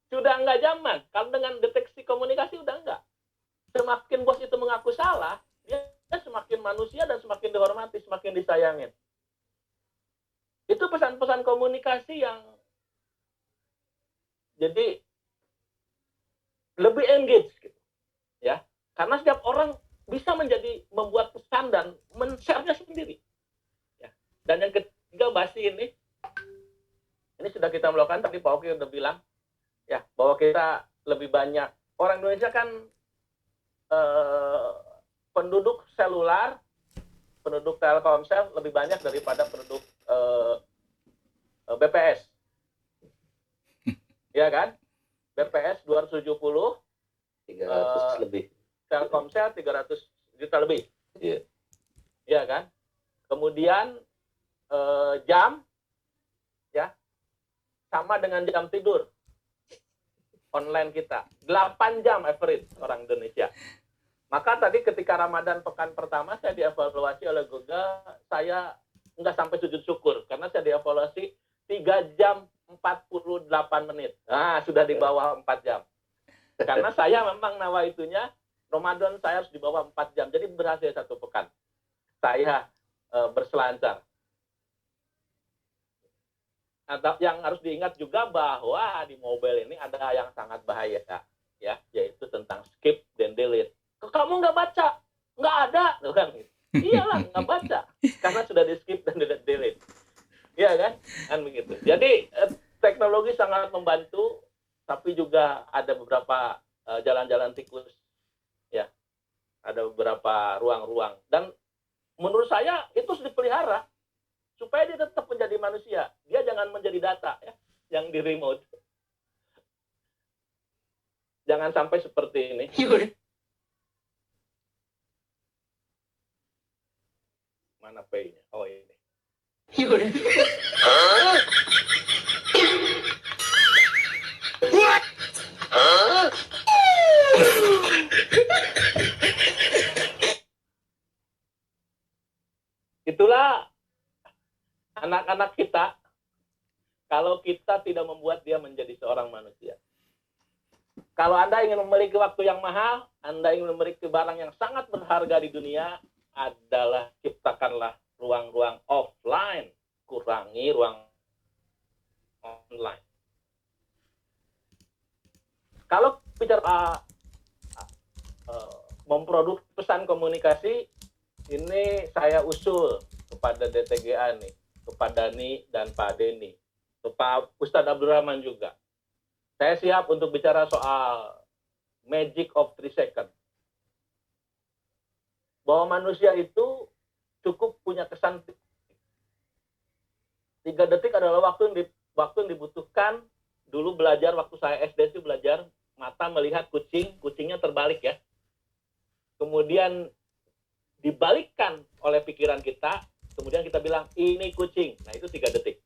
Sudah enggak zaman. Kalau dengan deteksi komunikasi udah enggak. Semakin bos itu mengaku salah, dia semakin manusia dan semakin dihormati, semakin disayangin. Itu pesan-pesan komunikasi yang jadi lebih engage gitu. Ya. Karena setiap orang bisa membuat pesan dan men-share-nya sendiri. Ya. Dan yang ketiga Basi ini sudah kita melakukan, tapi Pak Oki udah bilang ya bahwa kita lebih banyak, orang Indonesia kan penduduk selular, penduduk Telkomsel lebih banyak daripada penduduk BPS. Ya kan? BPS 270, 300 lebih. Telkomsel 300 juta lebih. Iya. Iya kan? Kemudian jam ya sama dengan jam tidur online kita 8 jam average orang Indonesia. Maka tadi ketika Ramadan pekan pertama saya dievaluasi oleh Google, saya nggak sampai sujud syukur karena saya dievaluasi 3 jam 48 menit. Nah, sudah di bawah 4 jam. Karena saya memang nawaitunya Ramadan saya harus di bawah 4 jam. Jadi berhasil 1 pekan. Saya berselancar. Atau yang harus diingat juga bahwa di mobile ini ada yang sangat bahaya ya, yaitu tentang skip dan delete. Kamu nggak baca, nggak ada, kan? Iyalah nggak baca, karena sudah di skip dan delete, iya kan begitu. Jadi teknologi sangat membantu, tapi juga ada beberapa jalan-jalan tikus, ya, ada beberapa ruang-ruang. Dan menurut saya itu harus dipelihara. Supaya dia tetap menjadi manusia. Dia jangan menjadi data ya, yang di remote. Jangan sampai seperti ini. Mana P-nya? Oh ini. Itulah anak-anak kita, kalau kita tidak membuat dia menjadi seorang manusia. Kalau Anda ingin memiliki waktu yang mahal, Anda ingin memiliki barang yang sangat berharga di dunia, adalah ciptakanlah ruang-ruang offline, kurangi ruang online. Kalau bicara memproduksi pesan komunikasi, ini saya usul kepada DTGA nih, kepada Ni dan Pak Denny, Pak Ustadz Abdul Rahman juga. Saya siap untuk bicara soal magic of 3 seconds. Bahwa manusia itu cukup punya kesan 3 detik adalah waktu yang dibutuhkan. Dulu belajar waktu saya SD itu belajar mata melihat kucingnya terbalik ya. Kemudian dibalikkan oleh pikiran kita, kemudian kita bilang ini kucing. Nah, itu 3 detik.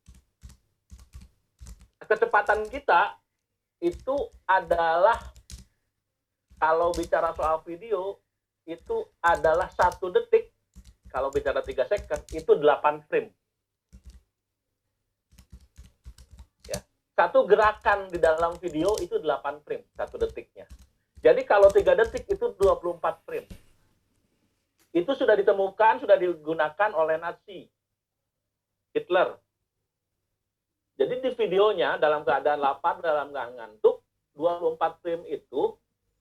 Kecepatan kita itu adalah, kalau bicara soal video, itu adalah 1 detik. Kalau bicara 3 second, itu 8 frame. Ya. Satu gerakan di dalam video itu 8 frame, 1 detiknya. Jadi kalau 3 detik itu 24 frame. Itu sudah ditemukan, sudah digunakan oleh Nazi, Hitler. Jadi di videonya dalam keadaan lapar, dalam keadaan ngantuk, 24 frame itu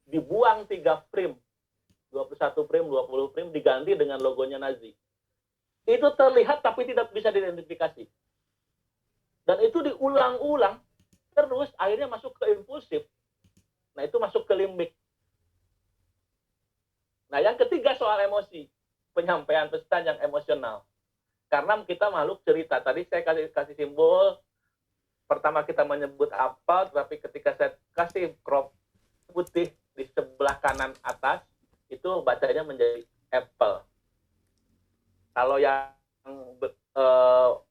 dibuang 3 frame. 21 frame, 20 frame diganti dengan logonya Nazi. Itu terlihat tapi tidak bisa diidentifikasi. Dan itu diulang-ulang terus, akhirnya masuk ke impulsif. Nah, itu masuk ke limbik. Nah, yang ketiga soal emosi. Penyampaian pesan yang emosional. Karena kita makhluk cerita. Tadi saya kasih simbol. Pertama kita menyebut apel, tapi ketika saya kasih crop putih di sebelah kanan atas, itu bacanya menjadi apple. Kalau yang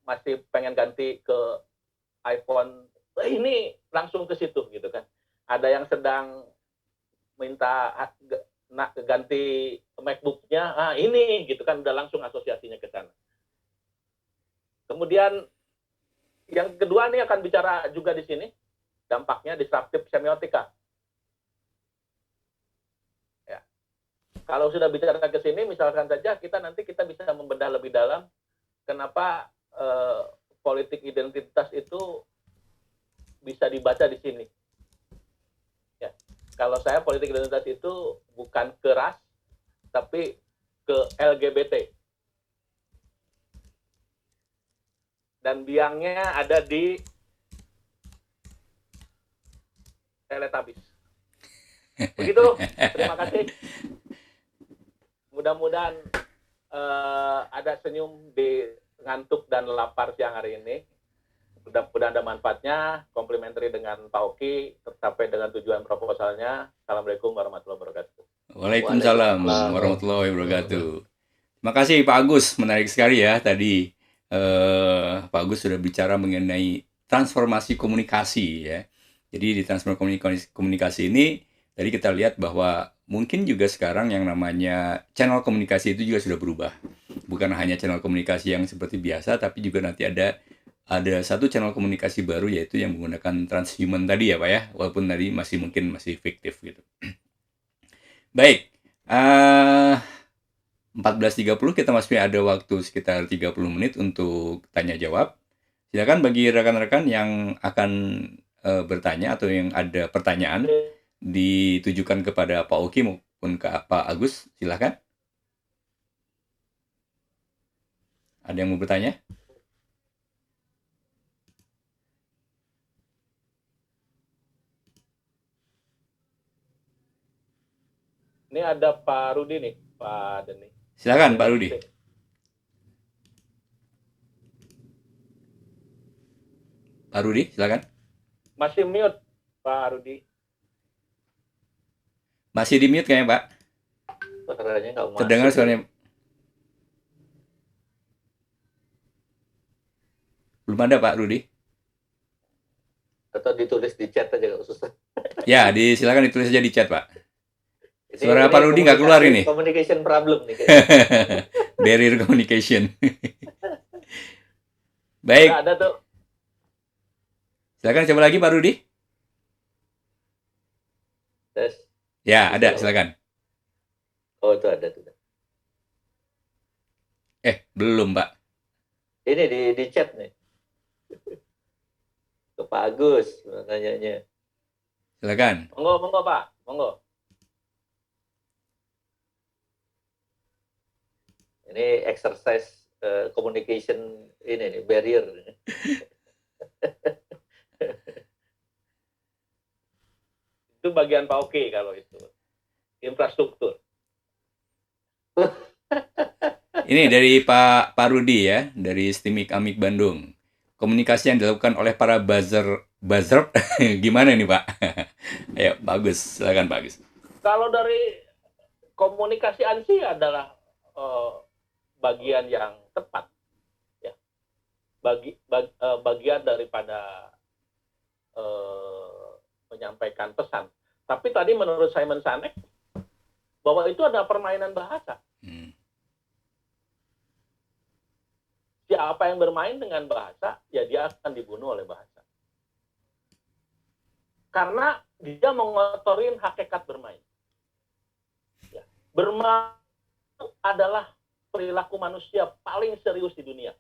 masih pengen ganti ke iPhone, ini langsung ke situ gitu kan. Ada yang sedang minta ganti MacBook-nya, ini gitu kan, udah langsung asosiasinya ke sana. Kemudian yang kedua nih akan bicara juga di sini, dampaknya disruptive semiotika. Ya. Kalau sudah bicara ke sini, misalkan saja nanti kita bisa membedah lebih dalam kenapa politik identitas itu bisa dibaca di sini. Ya. Kalau saya politik identitas itu bukan ke ras, tapi ke LGBT. Dan biangnya ada di Teletubbies. Begitu, terima kasih. Mudah-mudahan ada senyum di ngantuk dan lapar siang hari ini. Mudah-mudahan ada manfaatnya, komplementari dengan Pak Oki, tercapai dengan tujuan proposalnya. Assalamualaikum warahmatullahi wabarakatuh. Waalaikumsalam warahmatullahi wabarakatuh. Terima kasih Pak Agus, menarik sekali ya tadi. Pak Agus sudah bicara mengenai transformasi komunikasi ya. Jadi di transformasi komunikasi ini tadi kita lihat bahwa mungkin juga sekarang yang namanya channel komunikasi itu juga sudah berubah. Bukan hanya channel komunikasi yang seperti biasa, tapi juga nanti ada satu channel komunikasi baru, yaitu yang menggunakan transhuman tadi ya Pak ya, walaupun tadi mungkin masih fiktif gitu. Baik, 14.30 kita masih ada waktu sekitar 30 menit untuk tanya jawab. Silakan bagi rekan-rekan yang akan bertanya atau yang ada pertanyaan ditujukan kepada Pak Oki maupun ke Pak Agus, silakan. Ada yang mau bertanya? Ini ada Pak Rudi nih, Pak Denny. Silakan Pak Rudi. Pak Rudi, silakan. Masih mute, Pak Rudi. Masih di mute kayaknya Pak. Suaranya nggak masuk. Terdengar suaranya. Belum ada Pak Rudi. Atau ditulis di chat aja nggak susah. Ya, silakan ditulis aja di chat Pak. Suara Pak Rudi nggak keluar ini. Communication problem nih. Barrier communication. Baik. Ada tuh. Silakan coba lagi Pak Rudi. Tes. Ya, ada, silakan. Oh, itu ada tuh. Belum, Pak. Ini di chat nih. Ke Pak Agus nanyanya. Silakan. Monggo Pak, monggo. Ini exercise communication ini nih, barrier. Itu bagian Pak Oke kalau itu. Infrastruktur. Ini dari Pak Rudi ya, dari Stimik Amik Bandung. Komunikasi yang dilakukan oleh para buzzer gimana nih Pak? Ayo, bagus, silakan Pak Agus. Kalau dari komunikasi ANSI adalah bagian yang tepat, ya. Bagian daripada menyampaikan pesan. Tapi tadi menurut Simon Sinek bahwa itu adalah permainan bahasa. Siapa yang bermain dengan bahasa, ya dia akan dibunuh oleh bahasa. Karena dia mengotorin hakikat bermain. Ya. Bermain adalah perilaku manusia paling serius di dunia.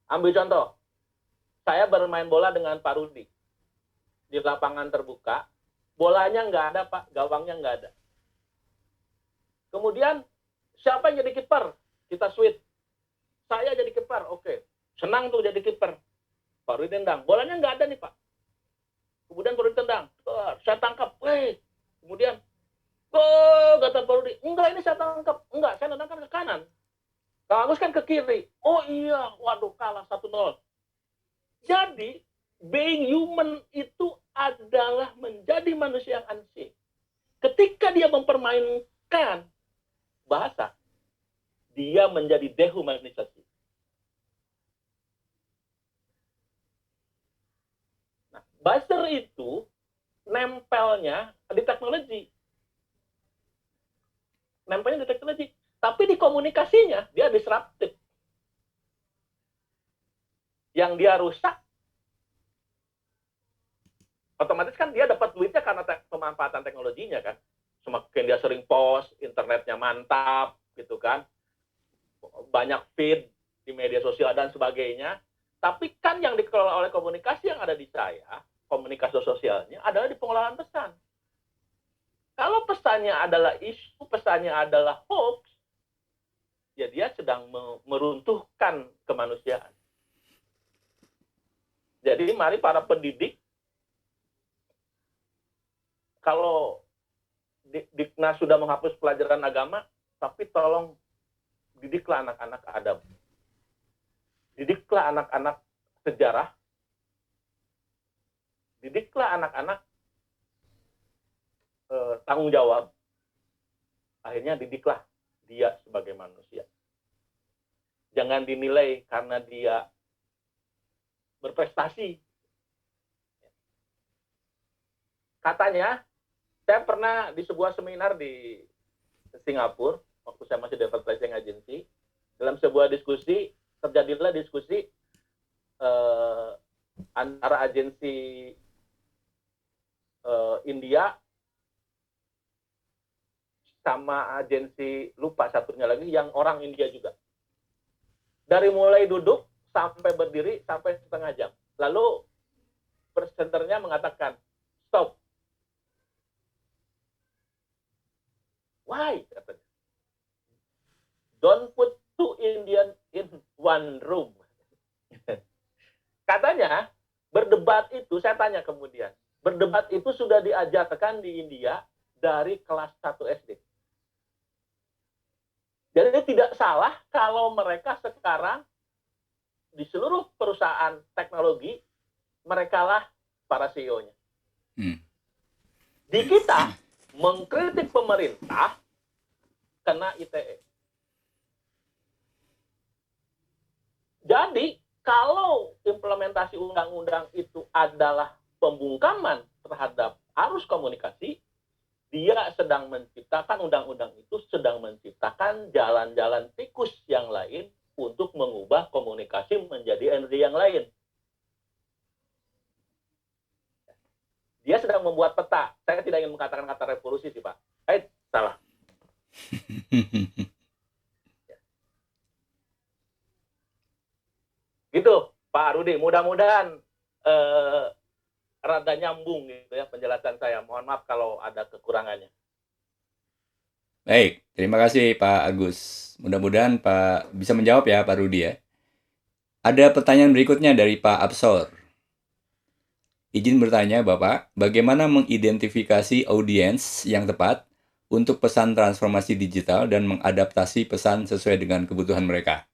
Ambil contoh, saya bermain bola dengan Pak Rudi. Di lapangan terbuka, bolanya nggak ada Pak, gawangnya nggak ada. Kemudian, siapa yang jadi kiper? Kita switch. Saya jadi kiper, oke. Senang tuh jadi kiper. Pak Rudi tendang. Bolanya nggak ada nih Pak. Kemudian Pak Rudi tendang. Saya tangkap. Kemudian, kata Pak Rudi. Enggak, ini saya tangkap. Enggak, saya tendangkan ke kanan. Kang Agus kan ke kiri. Oh iya, waduh kalah 1-0. Jadi, being human itu adalah menjadi manusia yang ansih. Ketika dia mempermainkan bahasa, dia menjadi dehumanisasi. Nah, buzzer itu nempelnya di teknologi. Nempelnya di teknologi. Tapi di komunikasinya, dia disruptif. Yang dia rusak, otomatis kan dia dapat duitnya karena pemanfaatan teknologinya kan. Semakin dia sering post, internetnya mantap, gitu kan. Banyak feed di media sosial dan sebagainya. Tapi kan yang dikelola oleh komunikasi yang ada di saya, komunikasi sosialnya adalah di pengolahan pesan. Kalau pesannya adalah isu, pesannya adalah hoax, ya dia sedang meruntuhkan kemanusiaan. Jadi mari para pendidik, kalau Diknas sudah menghapus pelajaran agama, tapi tolong didiklah anak-anak adab. Didiklah anak-anak sejarah. Didiklah anak-anak tanggung jawab. Akhirnya didiklah dia sebagai manusia. Jangan dinilai karena dia berprestasi. Katanya, saya pernah di sebuah seminar di Singapura, waktu saya masih di advertising agency, dalam sebuah diskusi, terjadilah diskusi antara agensi India sama agensi, lupa satunya lagi, yang orang India juga. Dari mulai duduk, sampai berdiri, sampai setengah jam. Lalu, presenternya mengatakan, stop. Why? Katanya. Don't put two Indian in one room. Katanya, berdebat itu, saya tanya kemudian, berdebat itu sudah diajarkan di India dari kelas 1 SD. Jadi tidak salah kalau mereka sekarang di seluruh perusahaan teknologi, merekalah para CEO-nya. Di kita, mengkritik pemerintah kena ITE. Jadi, kalau implementasi undang-undang itu adalah pembungkaman terhadap arus komunikasi, dia sedang menciptakan, undang-undang itu sedang menciptakan jalan-jalan tikus yang lain untuk mengubah komunikasi menjadi energi yang lain. Dia sedang membuat peta. Saya tidak ingin mengatakan kata revolusi sih Pak. Salah. Gitu, Pak Rudi. Mudah-mudahan rada nyambung gitu ya penjelasan saya. Mohon maaf kalau ada kekurangannya. Baik, terima kasih Pak Agus. Mudah-mudahan Pak bisa menjawab ya Pak Rudi ya. Ada pertanyaan berikutnya dari Pak Absor. Izin bertanya Bapak, bagaimana mengidentifikasi audiens yang tepat untuk pesan transformasi digital dan mengadaptasi pesan sesuai dengan kebutuhan mereka?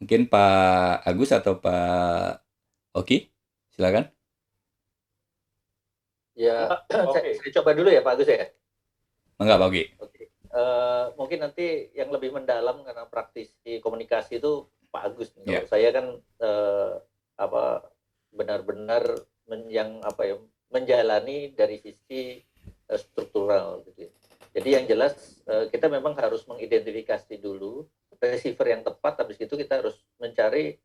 Mungkin Pak Agus atau Pak Oki, silakan. Ya, Oke. saya coba dulu ya Pak Agus ya. Enggak Pak Oki. Oke. Mungkin nanti yang lebih mendalam karena praktisi komunikasi itu Pak Agus. Ya. Kalau saya kan benar-benar menjalani dari sisi struktural gitu ya. Jadi yang jelas kita memang harus mengidentifikasi dulu receiver yang tepat, habis itu kita harus mencari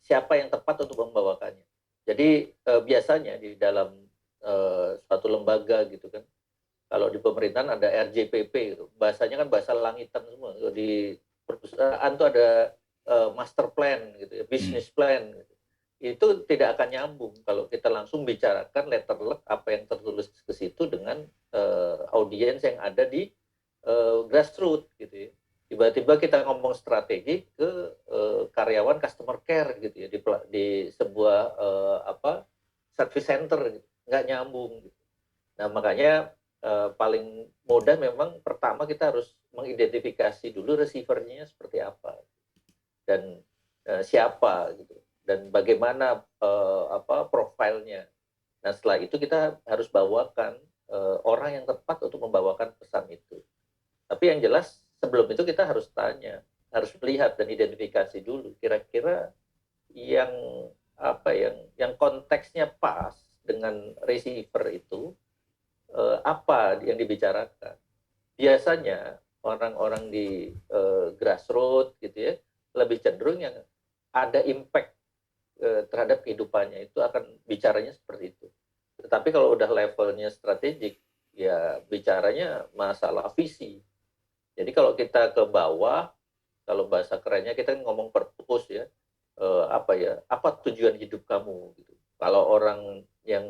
siapa yang tepat untuk membawakannya. Jadi biasanya di dalam suatu lembaga gitu kan, kalau di pemerintahan ada RJPP gitu, bahasanya kan bahasa langitan semua. Di perusahaan tuh ada master plan gitu ya, business plan gitu. Itu tidak akan nyambung kalau kita langsung bicarakan letterlek apa yang tertulis ke situ dengan audiens yang ada di grassroots gitu ya. Tiba-tiba kita ngomong strategi ke karyawan customer care gitu ya di sebuah service center gitu. Nggak nyambung gitu. Nah makanya paling mudah memang pertama kita harus mengidentifikasi dulu receivernya seperti apa dan siapa gitu dan bagaimana profilnya. Nah setelah itu kita harus bawakan orang yang tepat untuk membawakan pesan itu. Tapi yang jelas sebelum itu kita harus tanya, harus melihat dan identifikasi dulu kira-kira yang konteksnya pas dengan receiver itu apa yang dibicarakan. Biasanya orang-orang di grassroots gitu ya lebih cenderung yang ada impact terhadap kehidupannya itu akan bicaranya seperti itu. Tetapi kalau udah levelnya strategik ya bicaranya masalah visi. Jadi kalau kita ke bawah, kalau bahasa kerennya kita ngomong purpose ya, apa tujuan hidup kamu gitu. Kalau orang yang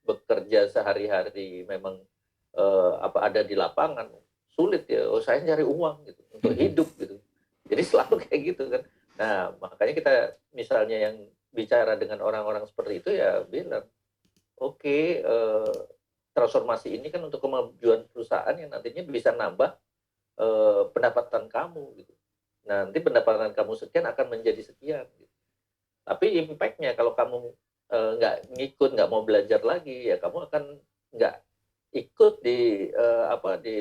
bekerja sehari-hari memang ada di lapangan, sulit ya, saya nyari uang gitu untuk hidup gitu. Jadi selalu kayak gitu kan. Nah makanya kita misalnya yang bicara dengan orang-orang seperti itu ya bilang, oke, transformasi ini kan untuk kemajuan perusahaan yang nantinya bisa nambah pendapatan kamu gitu. Nanti pendapatan kamu sekian akan menjadi sekian gitu. Tapi impact-nya kalau kamu nggak ngikut, nggak mau belajar lagi ya kamu akan nggak ikut di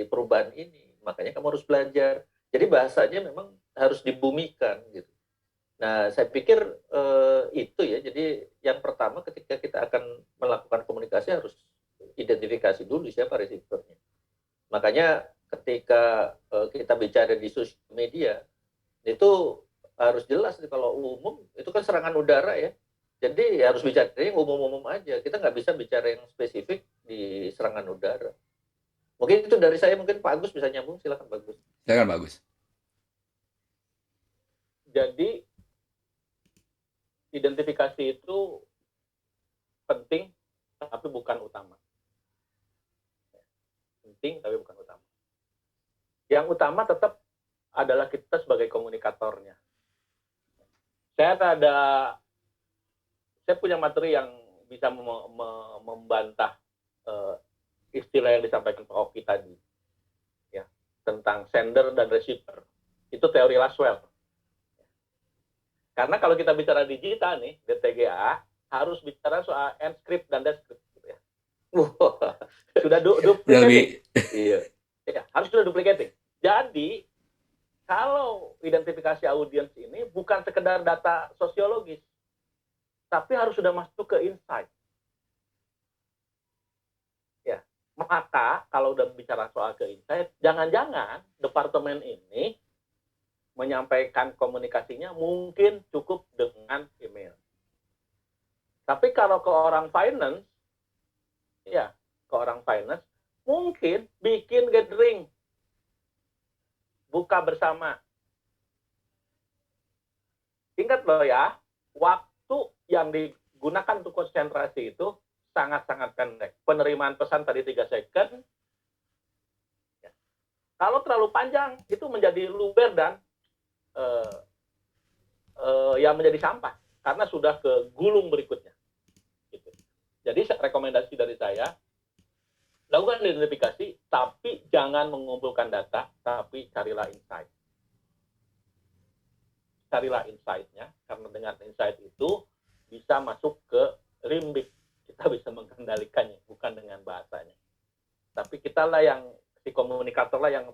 perubahan ini. Makanya kamu harus belajar. Jadi bahasanya memang harus dibumikan gitu. Nah saya pikir itu ya. Jadi yang pertama ketika kita akan melakukan komunikasi harus identifikasi dulu siapa receivernya. Makanya ketika kita bicara di sosial media itu harus jelas kalau umum itu kan serangan udara ya, jadi harus bicara yang umum-umum aja, kita nggak bisa bicara yang spesifik di serangan udara. Mungkin itu dari saya, mungkin Pak Agus bisa nyambung, silakan Pak Agus. Silakan Pak Agus. Jadi identifikasi itu penting tapi bukan utama. Penting tapi bukan utama. Yang utama tetap adalah kita sebagai komunikatornya. Saya punya materi yang bisa membantah istilah yang disampaikan Pak Oki tadi, ya, tentang sender dan receiver. Itu teori Laswell. Karena kalau kita bicara digital nih, DTGA harus bicara soal encrypt dan decrypt. Gitu ya. Sudah duplicating. Iya. Ya, harus sudah duplicating. Jadi, kalau identifikasi audiens ini bukan sekedar data sosiologis, tapi harus sudah masuk ke insight. Ya, maka kalau udah bicara soal ke insight, jangan-jangan departemen ini menyampaikan komunikasinya mungkin cukup dengan email. Tapi kalau ke orang finance, ya, ke orang finance, mungkin bikin gathering, buka bersama. Ingat loh ya, waktu yang digunakan untuk konsentrasi itu sangat-sangat pendek. Penerimaan pesan tadi 3 second. Ya. Kalau terlalu panjang, itu menjadi luber dan yang menjadi sampah. Karena sudah ke gulung berikutnya. Gitu. Jadi rekomendasi dari saya, lakukan identifikasi, tapi jangan mengumpulkan data, tapi carilah insight. Carilah insight-nya, karena dengan insight itu bisa masuk ke limbik. Kita bisa mengendalikannya, bukan dengan bahasanya. Tapi kitalah yang, si komunikator lah yang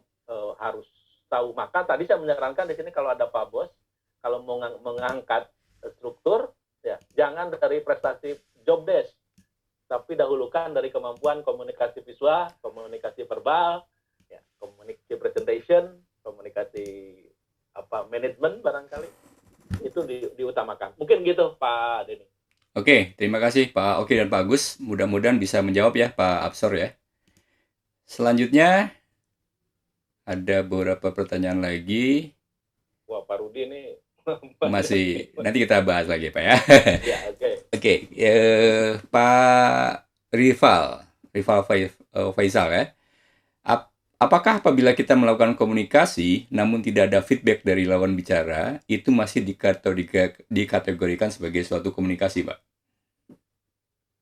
harus tahu. Maka tadi saya menyarankan di sini kalau ada Pak Bos, kalau mau mengangkat struktur, ya jangan dari prestasi job desk, tapi dahulukan dari kemampuan komunikasi visual, komunikasi verbal, ya, komunikasi presentation, komunikasi manajemen barangkali itu diutamakan. Mungkin gitu Pak Denny. Oke, terima kasih Pak Oki dan Pak Agus. Mudah-mudahan bisa menjawab ya Pak Absor ya. Selanjutnya ada beberapa pertanyaan lagi. Wah, Pak Rudi ini masih nanti kita bahas lagi Pak ya. Ya, oke. Oke, Pak Rival Faisal ya. Apakah apabila kita melakukan komunikasi namun tidak ada feedback dari lawan bicara, itu masih dikategorikan sebagai suatu komunikasi, Pak?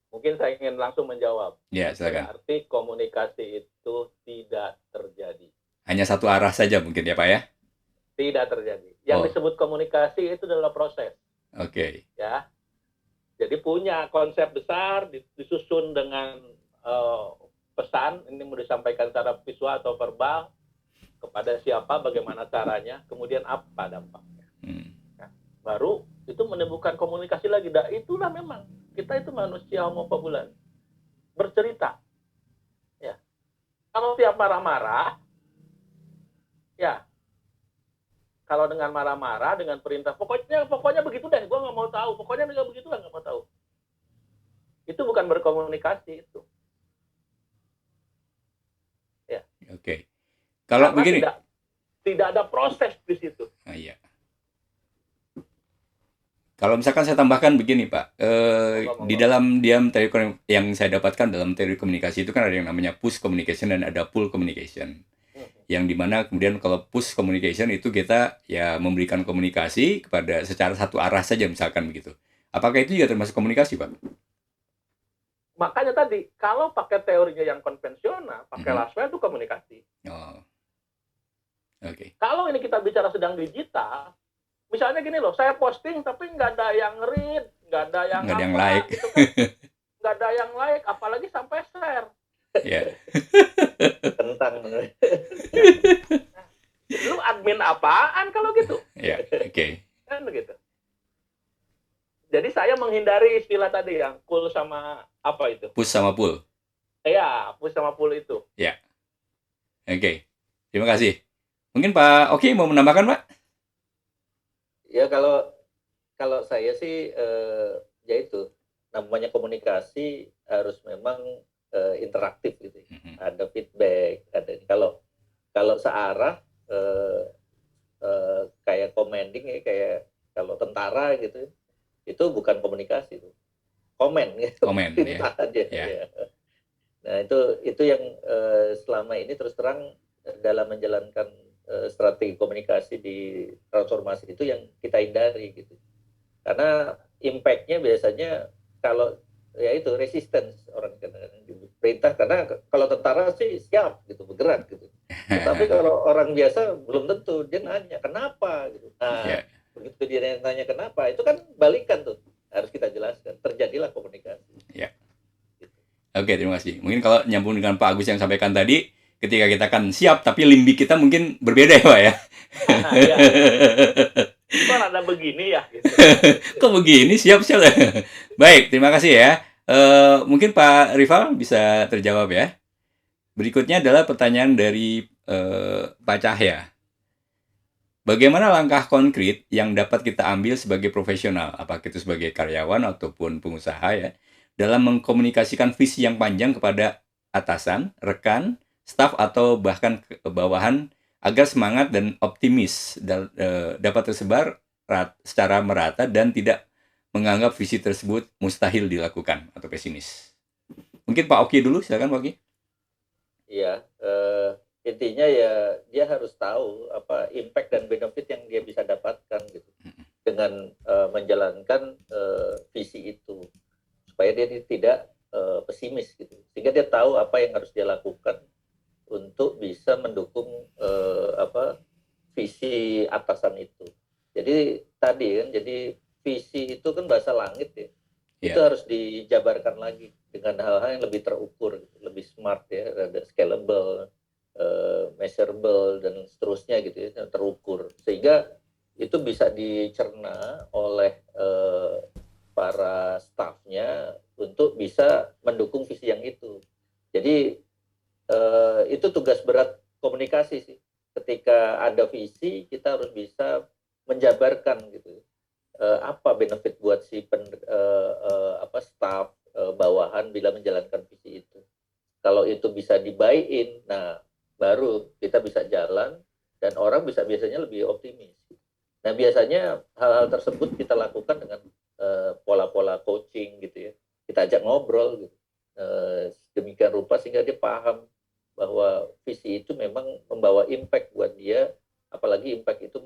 Mungkin saya ingin langsung menjawab. Ya, silakan. Berarti komunikasi itu tidak terjadi. Hanya satu arah saja mungkin ya, Pak ya? Tidak terjadi. Yang disebut komunikasi itu adalah proses. Oke. Ya. Jadi punya konsep besar, disusun dengan pesan, ini mau disampaikan secara visual atau verbal, kepada siapa, bagaimana caranya, kemudian apa dampaknya. Nah, baru itu menimbulkan komunikasi lagi. Dan itulah memang, kita itu manusia homo fabulan. Bercerita. Ya. Kalau tiap marah-marah, ya, kalau dengan marah-marah, dengan perintah, pokoknya begitu deh, gue nggak mau tahu, pokoknya nggak begitu lah, nggak mau tahu. Itu bukan berkomunikasi itu. Ya. Oke. Kalau karena begini, tidak ada proses di situ. Iya. Kalau misalkan saya tambahkan begini Pak, di dalam teori yang saya dapatkan dalam teori komunikasi itu kan ada yang namanya push communication dan ada pull communication. Yang dimana kemudian kalau push communication itu kita ya memberikan komunikasi kepada secara satu arah saja misalkan begitu. Apakah itu juga termasuk komunikasi Pak? Makanya tadi kalau pakai teorinya yang konvensional, pakai Laswell itu komunikasi. Oh. Oke. Kalau ini kita bicara sedang digital, misalnya gini loh, saya posting tapi nggak ada yang read, nggak ada yang like, gitu kan. Nggak ada yang like, apalagi sampai share. Ya. Tentang. Lu admin apaan kalau gitu? Ya, oke. Kan begitu. Jadi saya menghindari istilah tadi yang pull sama apa itu? Push sama pull. Iya, push sama pull itu. Ya. Oke. Terima kasih. Mungkin Pak Oki mau menambahkan, Pak? Ya kalau saya sih ya itu namanya komunikasi harus memang interaktif gitu. Ada feedback, ada kalau searah kayak commanding ya, kayak kalau tentara gitu, itu bukan komunikasi, itu komen gitu. Komen ya. Aja, ya. Nah itu yang selama ini terus terang dalam menjalankan strategi komunikasi di transformasi itu yang kita hindari gitu. Karena impact-nya biasanya kalau ya itu resistance orang kadang-kadang diperintah, karena kalau tentara sih siap gitu bergerak gitu. Tapi kalau orang biasa belum tentu, dia nanya kenapa gitu. Nah, begitu dia nanya kenapa, itu kan balikan tuh. Harus kita jelaskan, terjadilah komunikasi. Ya. Oke, terima kasih. Mungkin kalau nyambung dengan Pak Agus yang sampaikan tadi, ketika kita kan siap, tapi limbik kita mungkin berbeda ya Pak ya? Ya. Kok ada begini ya? Gitu. Kok begini? Siap-siap. Baik, terima kasih ya. Mungkin Pak Rival bisa terjawab ya. Berikutnya adalah pertanyaan dari Pak Cahya. Bagaimana langkah konkret yang dapat kita ambil sebagai profesional, apakah itu sebagai karyawan ataupun pengusaha ya, dalam mengkomunikasikan visi yang panjang kepada atasan, rekan, staf atau bahkan bawahan agar semangat dan optimis dapat tersebar secara merata dan tidak menganggap visi tersebut mustahil dilakukan atau pesimis. Mungkin Pak Oki dulu, silakan Pak Oki. Iya, intinya ya dia harus tahu apa impact dan benefit yang dia bisa dapatkan gitu dengan menjalankan visi itu, supaya dia tidak pesimis gitu, sehingga dia tahu apa yang harus dia lakukan untuk bisa mendukung visi atasan itu. Jadi tadi kan, jadi visi itu kan bahasa langit ya, itu harus dijabarkan lagi dengan hal-hal yang lebih terukur, lebih smart ya, ada scalable, measurable dan seterusnya gitu ya, terukur, sehingga itu bisa dicerna oleh para stafnya untuk bisa mendukung visi yang itu. Jadi itu tugas berat komunikasi sih. Ketika ada visi, kita harus bisa menjabarkan gitu apa benefit buat si staf bawahan bila menjalankan visi itu. Kalau itu bisa dibuy-in, nah baru kita bisa jalan dan orang bisa biasanya lebih optimis. Nah biasanya hal-hal tersebut kita lakukan dengan pola-pola coaching gitu ya. Kita ajak ngobrol gitu. Demikian rupa sehingga dia paham bahwa visi itu memang membawa impact buat dia, apalagi impact itu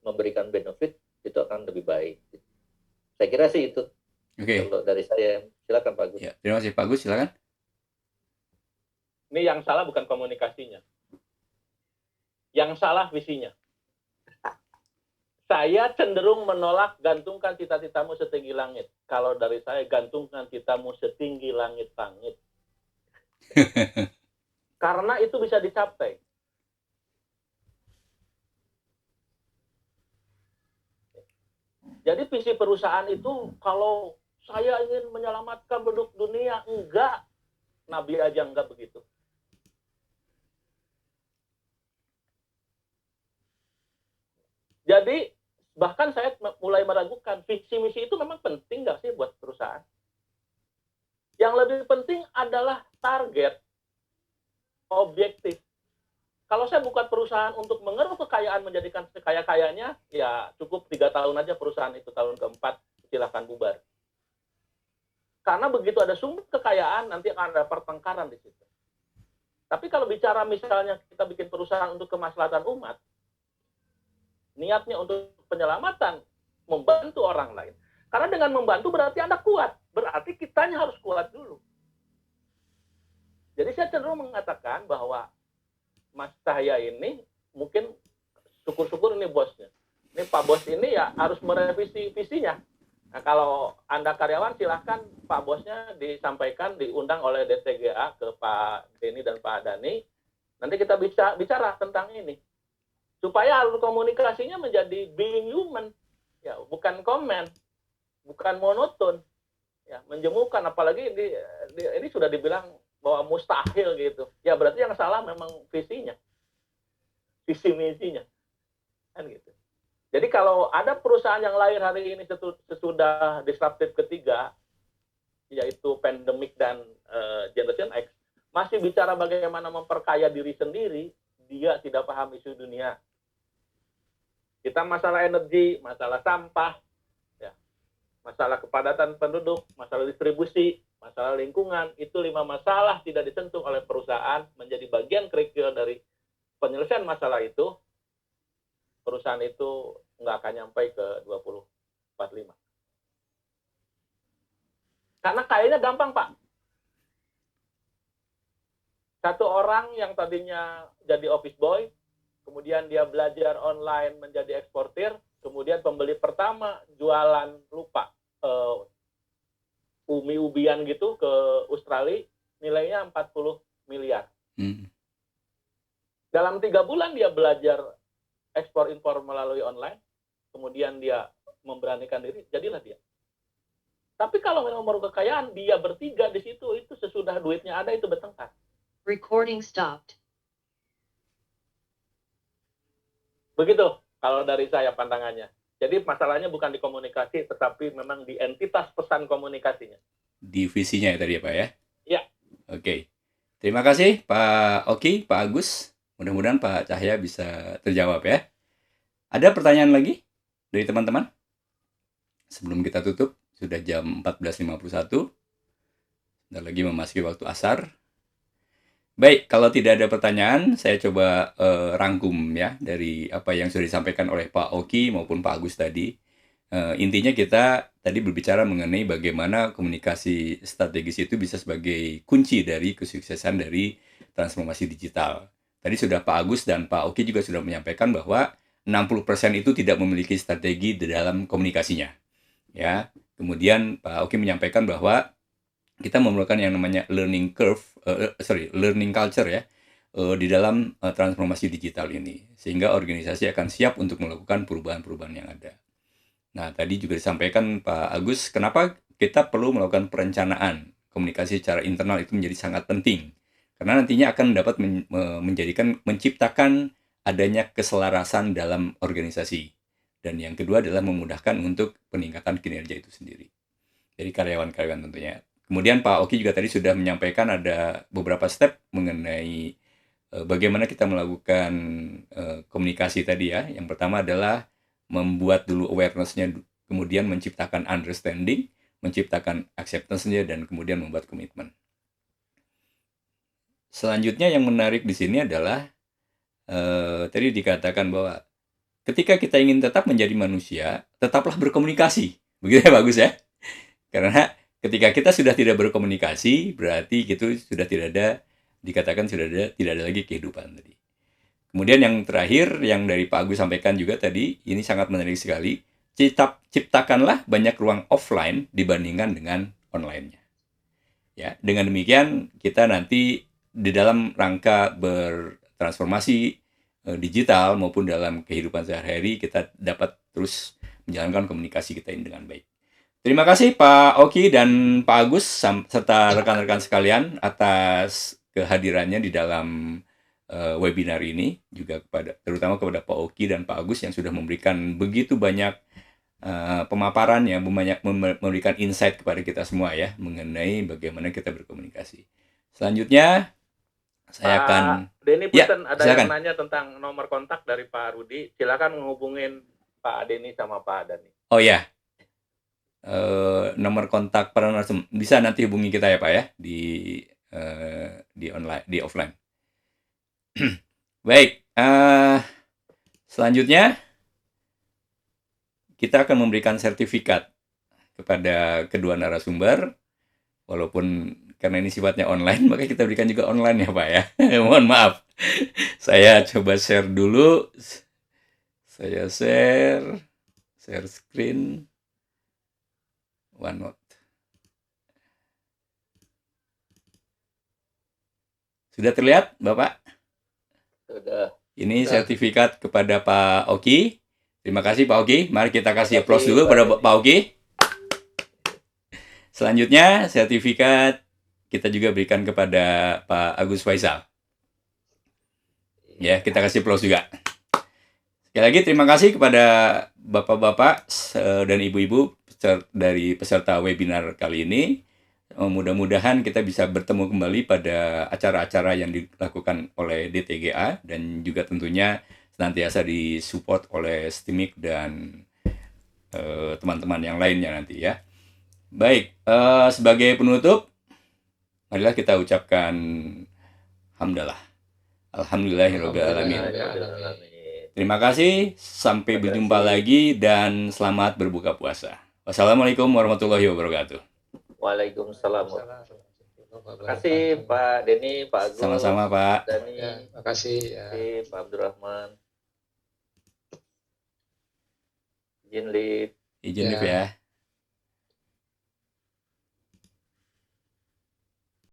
memberikan benefit, itu akan lebih baik. Saya kira sih itu. Kalau dari saya, silakan Pak Agus. Ya, terima kasih Pak Agus, silakan. Ini yang salah bukan komunikasinya, yang salah visinya. Saya cenderung menolak gantungkan cita-citamu setinggi langit. Kalau dari saya, gantungkan citamu setinggi langit-langit. Karena itu bisa dicapai. Jadi visi perusahaan itu, kalau saya ingin menyelamatkan penduduk dunia, enggak. Nabi aja enggak begitu. Jadi, bahkan saya mulai meragukan, visi misi itu memang penting nggak sih buat perusahaan? Yang lebih penting adalah target, objektif. Kalau saya buka perusahaan untuk mengeruk kekayaan, menjadikan sekaya-kayanya, ya cukup 3 tahun aja perusahaan itu, tahun keempat silakan bubar. Karena begitu ada sumber kekayaan, nanti akan ada pertengkaran di situ. Tapi kalau bicara misalnya kita bikin perusahaan untuk kemaslahatan umat, niatnya untuk penyelamatan, membantu orang lain. Karena dengan membantu berarti Anda kuat. Berarti kitanya harus kuat dulu. Jadi saya cenderung mengatakan bahwa Mas Cahya ini mungkin syukur-syukur ini bosnya. Ini Pak Bos ini ya harus merevisi visinya. Nah, kalau Anda karyawan silahkan Pak Bosnya disampaikan, diundang oleh DTGA ke Pak Denny dan Pak Dhani. Nanti kita bicara tentang ini. Supaya alur komunikasinya menjadi being human, ya bukan komen, bukan monoton, ya menjemukan. Apalagi ini sudah dibilang bahwa mustahil gitu. Ya berarti yang salah memang visinya, visi misinya, kan gitu. Jadi kalau ada perusahaan yang lahir hari ini sesudah disruptif ketiga, yaitu pandemik dan Generation X, masih bicara bagaimana memperkaya diri sendiri, dia tidak paham isu dunia. Kita masalah energi, masalah sampah, ya, masalah kepadatan penduduk, masalah distribusi, masalah lingkungan, itu 5 masalah tidak disentuh oleh perusahaan, menjadi bagian kritikal dari penyelesaian masalah itu, perusahaan itu nggak akan nyampe ke 2045. Karena kayaknya gampang, Pak. Satu orang yang tadinya jadi office boy, kemudian dia belajar online menjadi eksportir, kemudian pembeli pertama jualan lupa umi-ubian gitu ke Australia, nilainya 40 miliar. Dalam 3 bulan dia belajar ekspor-impor melalui online, kemudian dia memberanikan diri, jadilah dia. Tapi kalau nomor kekayaan, dia bertiga di situ, itu sesudah duitnya ada, itu bertengkar. Recording stopped. Begitu kalau dari saya pandangannya. Jadi masalahnya bukan di komunikasi, tetapi memang di entitas pesan komunikasinya. Di visinya ya tadi ya Pak ya? Ya. Oke. Terima kasih Pak Oki, Pak Agus. Mudah-mudahan Pak Cahya bisa terjawab ya. Ada pertanyaan lagi dari teman-teman? Sebelum kita tutup, sudah jam 14.51. Sudah lagi memasuki waktu asar. Baik, kalau tidak ada pertanyaan, saya coba rangkum ya dari apa yang sudah disampaikan oleh Pak Oki maupun Pak Agus tadi. Intinya kita tadi berbicara mengenai bagaimana komunikasi strategis itu bisa sebagai kunci dari kesuksesan dari transformasi digital. Tadi sudah Pak Agus dan Pak Oki juga sudah menyampaikan bahwa 60% itu tidak memiliki strategi di dalam komunikasinya. Ya, kemudian Pak Oki menyampaikan bahwa kita memerlukan yang namanya learning culture ya di dalam transformasi digital ini, sehingga organisasi akan siap untuk melakukan perubahan-perubahan yang ada. Nah, tadi juga disampaikan Pak Agus, kenapa kita perlu melakukan perencanaan komunikasi secara internal itu menjadi sangat penting. Karena nantinya akan dapat menciptakan adanya keselarasan dalam organisasi. Dan yang kedua adalah memudahkan untuk peningkatan kinerja itu sendiri. Jadi karyawan-karyawan tentunya. Kemudian Pak Oki juga tadi sudah menyampaikan ada beberapa step mengenai bagaimana kita melakukan komunikasi tadi ya. Yang pertama adalah membuat dulu awareness-nya, kemudian menciptakan understanding, menciptakan acceptance-nya, dan kemudian membuat komitmen. Selanjutnya yang menarik di sini adalah tadi dikatakan bahwa ketika kita ingin tetap menjadi manusia, tetaplah berkomunikasi. Begitu ya, bagus ya? Karena ketika kita sudah tidak berkomunikasi, berarti itu sudah tidak ada, dikatakan tidak ada lagi kehidupan tadi. Kemudian yang terakhir, yang dari Pak Agus sampaikan juga tadi, ini sangat menarik sekali. Ciptakanlah banyak ruang offline dibandingkan dengan online-nya. Ya, dengan demikian kita nanti di dalam rangka bertransformasi digital maupun dalam kehidupan sehari-hari, kita dapat terus menjalankan komunikasi kita ini dengan baik. Terima kasih Pak Oki dan Pak Agus serta rekan-rekan sekalian atas kehadirannya di dalam webinar ini, juga terutama kepada Pak Oki dan Pak Agus yang sudah memberikan begitu banyak pemaparan yang memberikan insight kepada kita semua ya mengenai bagaimana kita berkomunikasi. Selanjutnya saya akan Denny Punten, ada silakan. yang nanya tentang nomor kontak dari Pak Rudi. Silakan menghubungin Pak Denny sama Pak Dani. Oh ya, nomor kontak para narasumber bisa nanti hubungi kita ya Pak ya di online, di offline. Baik, selanjutnya kita akan memberikan sertifikat kepada kedua narasumber, walaupun karena ini sifatnya online, maka kita berikan juga online ya Pak ya. Mohon maaf, saya coba share dulu, saya share screen, OneNote. Sudah terlihat Bapak? Sudah. Ini sertifikat kepada Pak Oki. Terima kasih Pak Oki. Mari kita kasih aplaus dulu pada Pak Oki. Selanjutnya sertifikat kita juga berikan kepada Pak Agus Faisal. Ya, kita kasih aplaus juga. Sekali lagi terima kasih kepada Bapak-bapak dan Ibu-ibu dari peserta webinar kali ini. Mudah-mudahan kita bisa bertemu kembali pada acara-acara yang dilakukan oleh DTGA dan juga tentunya senantiasa disupport oleh STIMIC dan teman-teman yang lainnya nanti ya. Baik, sebagai penutup, marilah kita ucapkan hamdalah. Alhamdulillahirrahmanirrahim. Terima kasih, sampai berjumpa lagi dan selamat berbuka puasa. Wassalamualaikum warahmatullahi wabarakatuh. Waalaikumsalam. Terima kasih Pak Denny, Pak Agus. Sama-sama Pak. Dani. Ya, terima kasih. Ya. Pak Abdurrahman. Izin live. Izin live ya.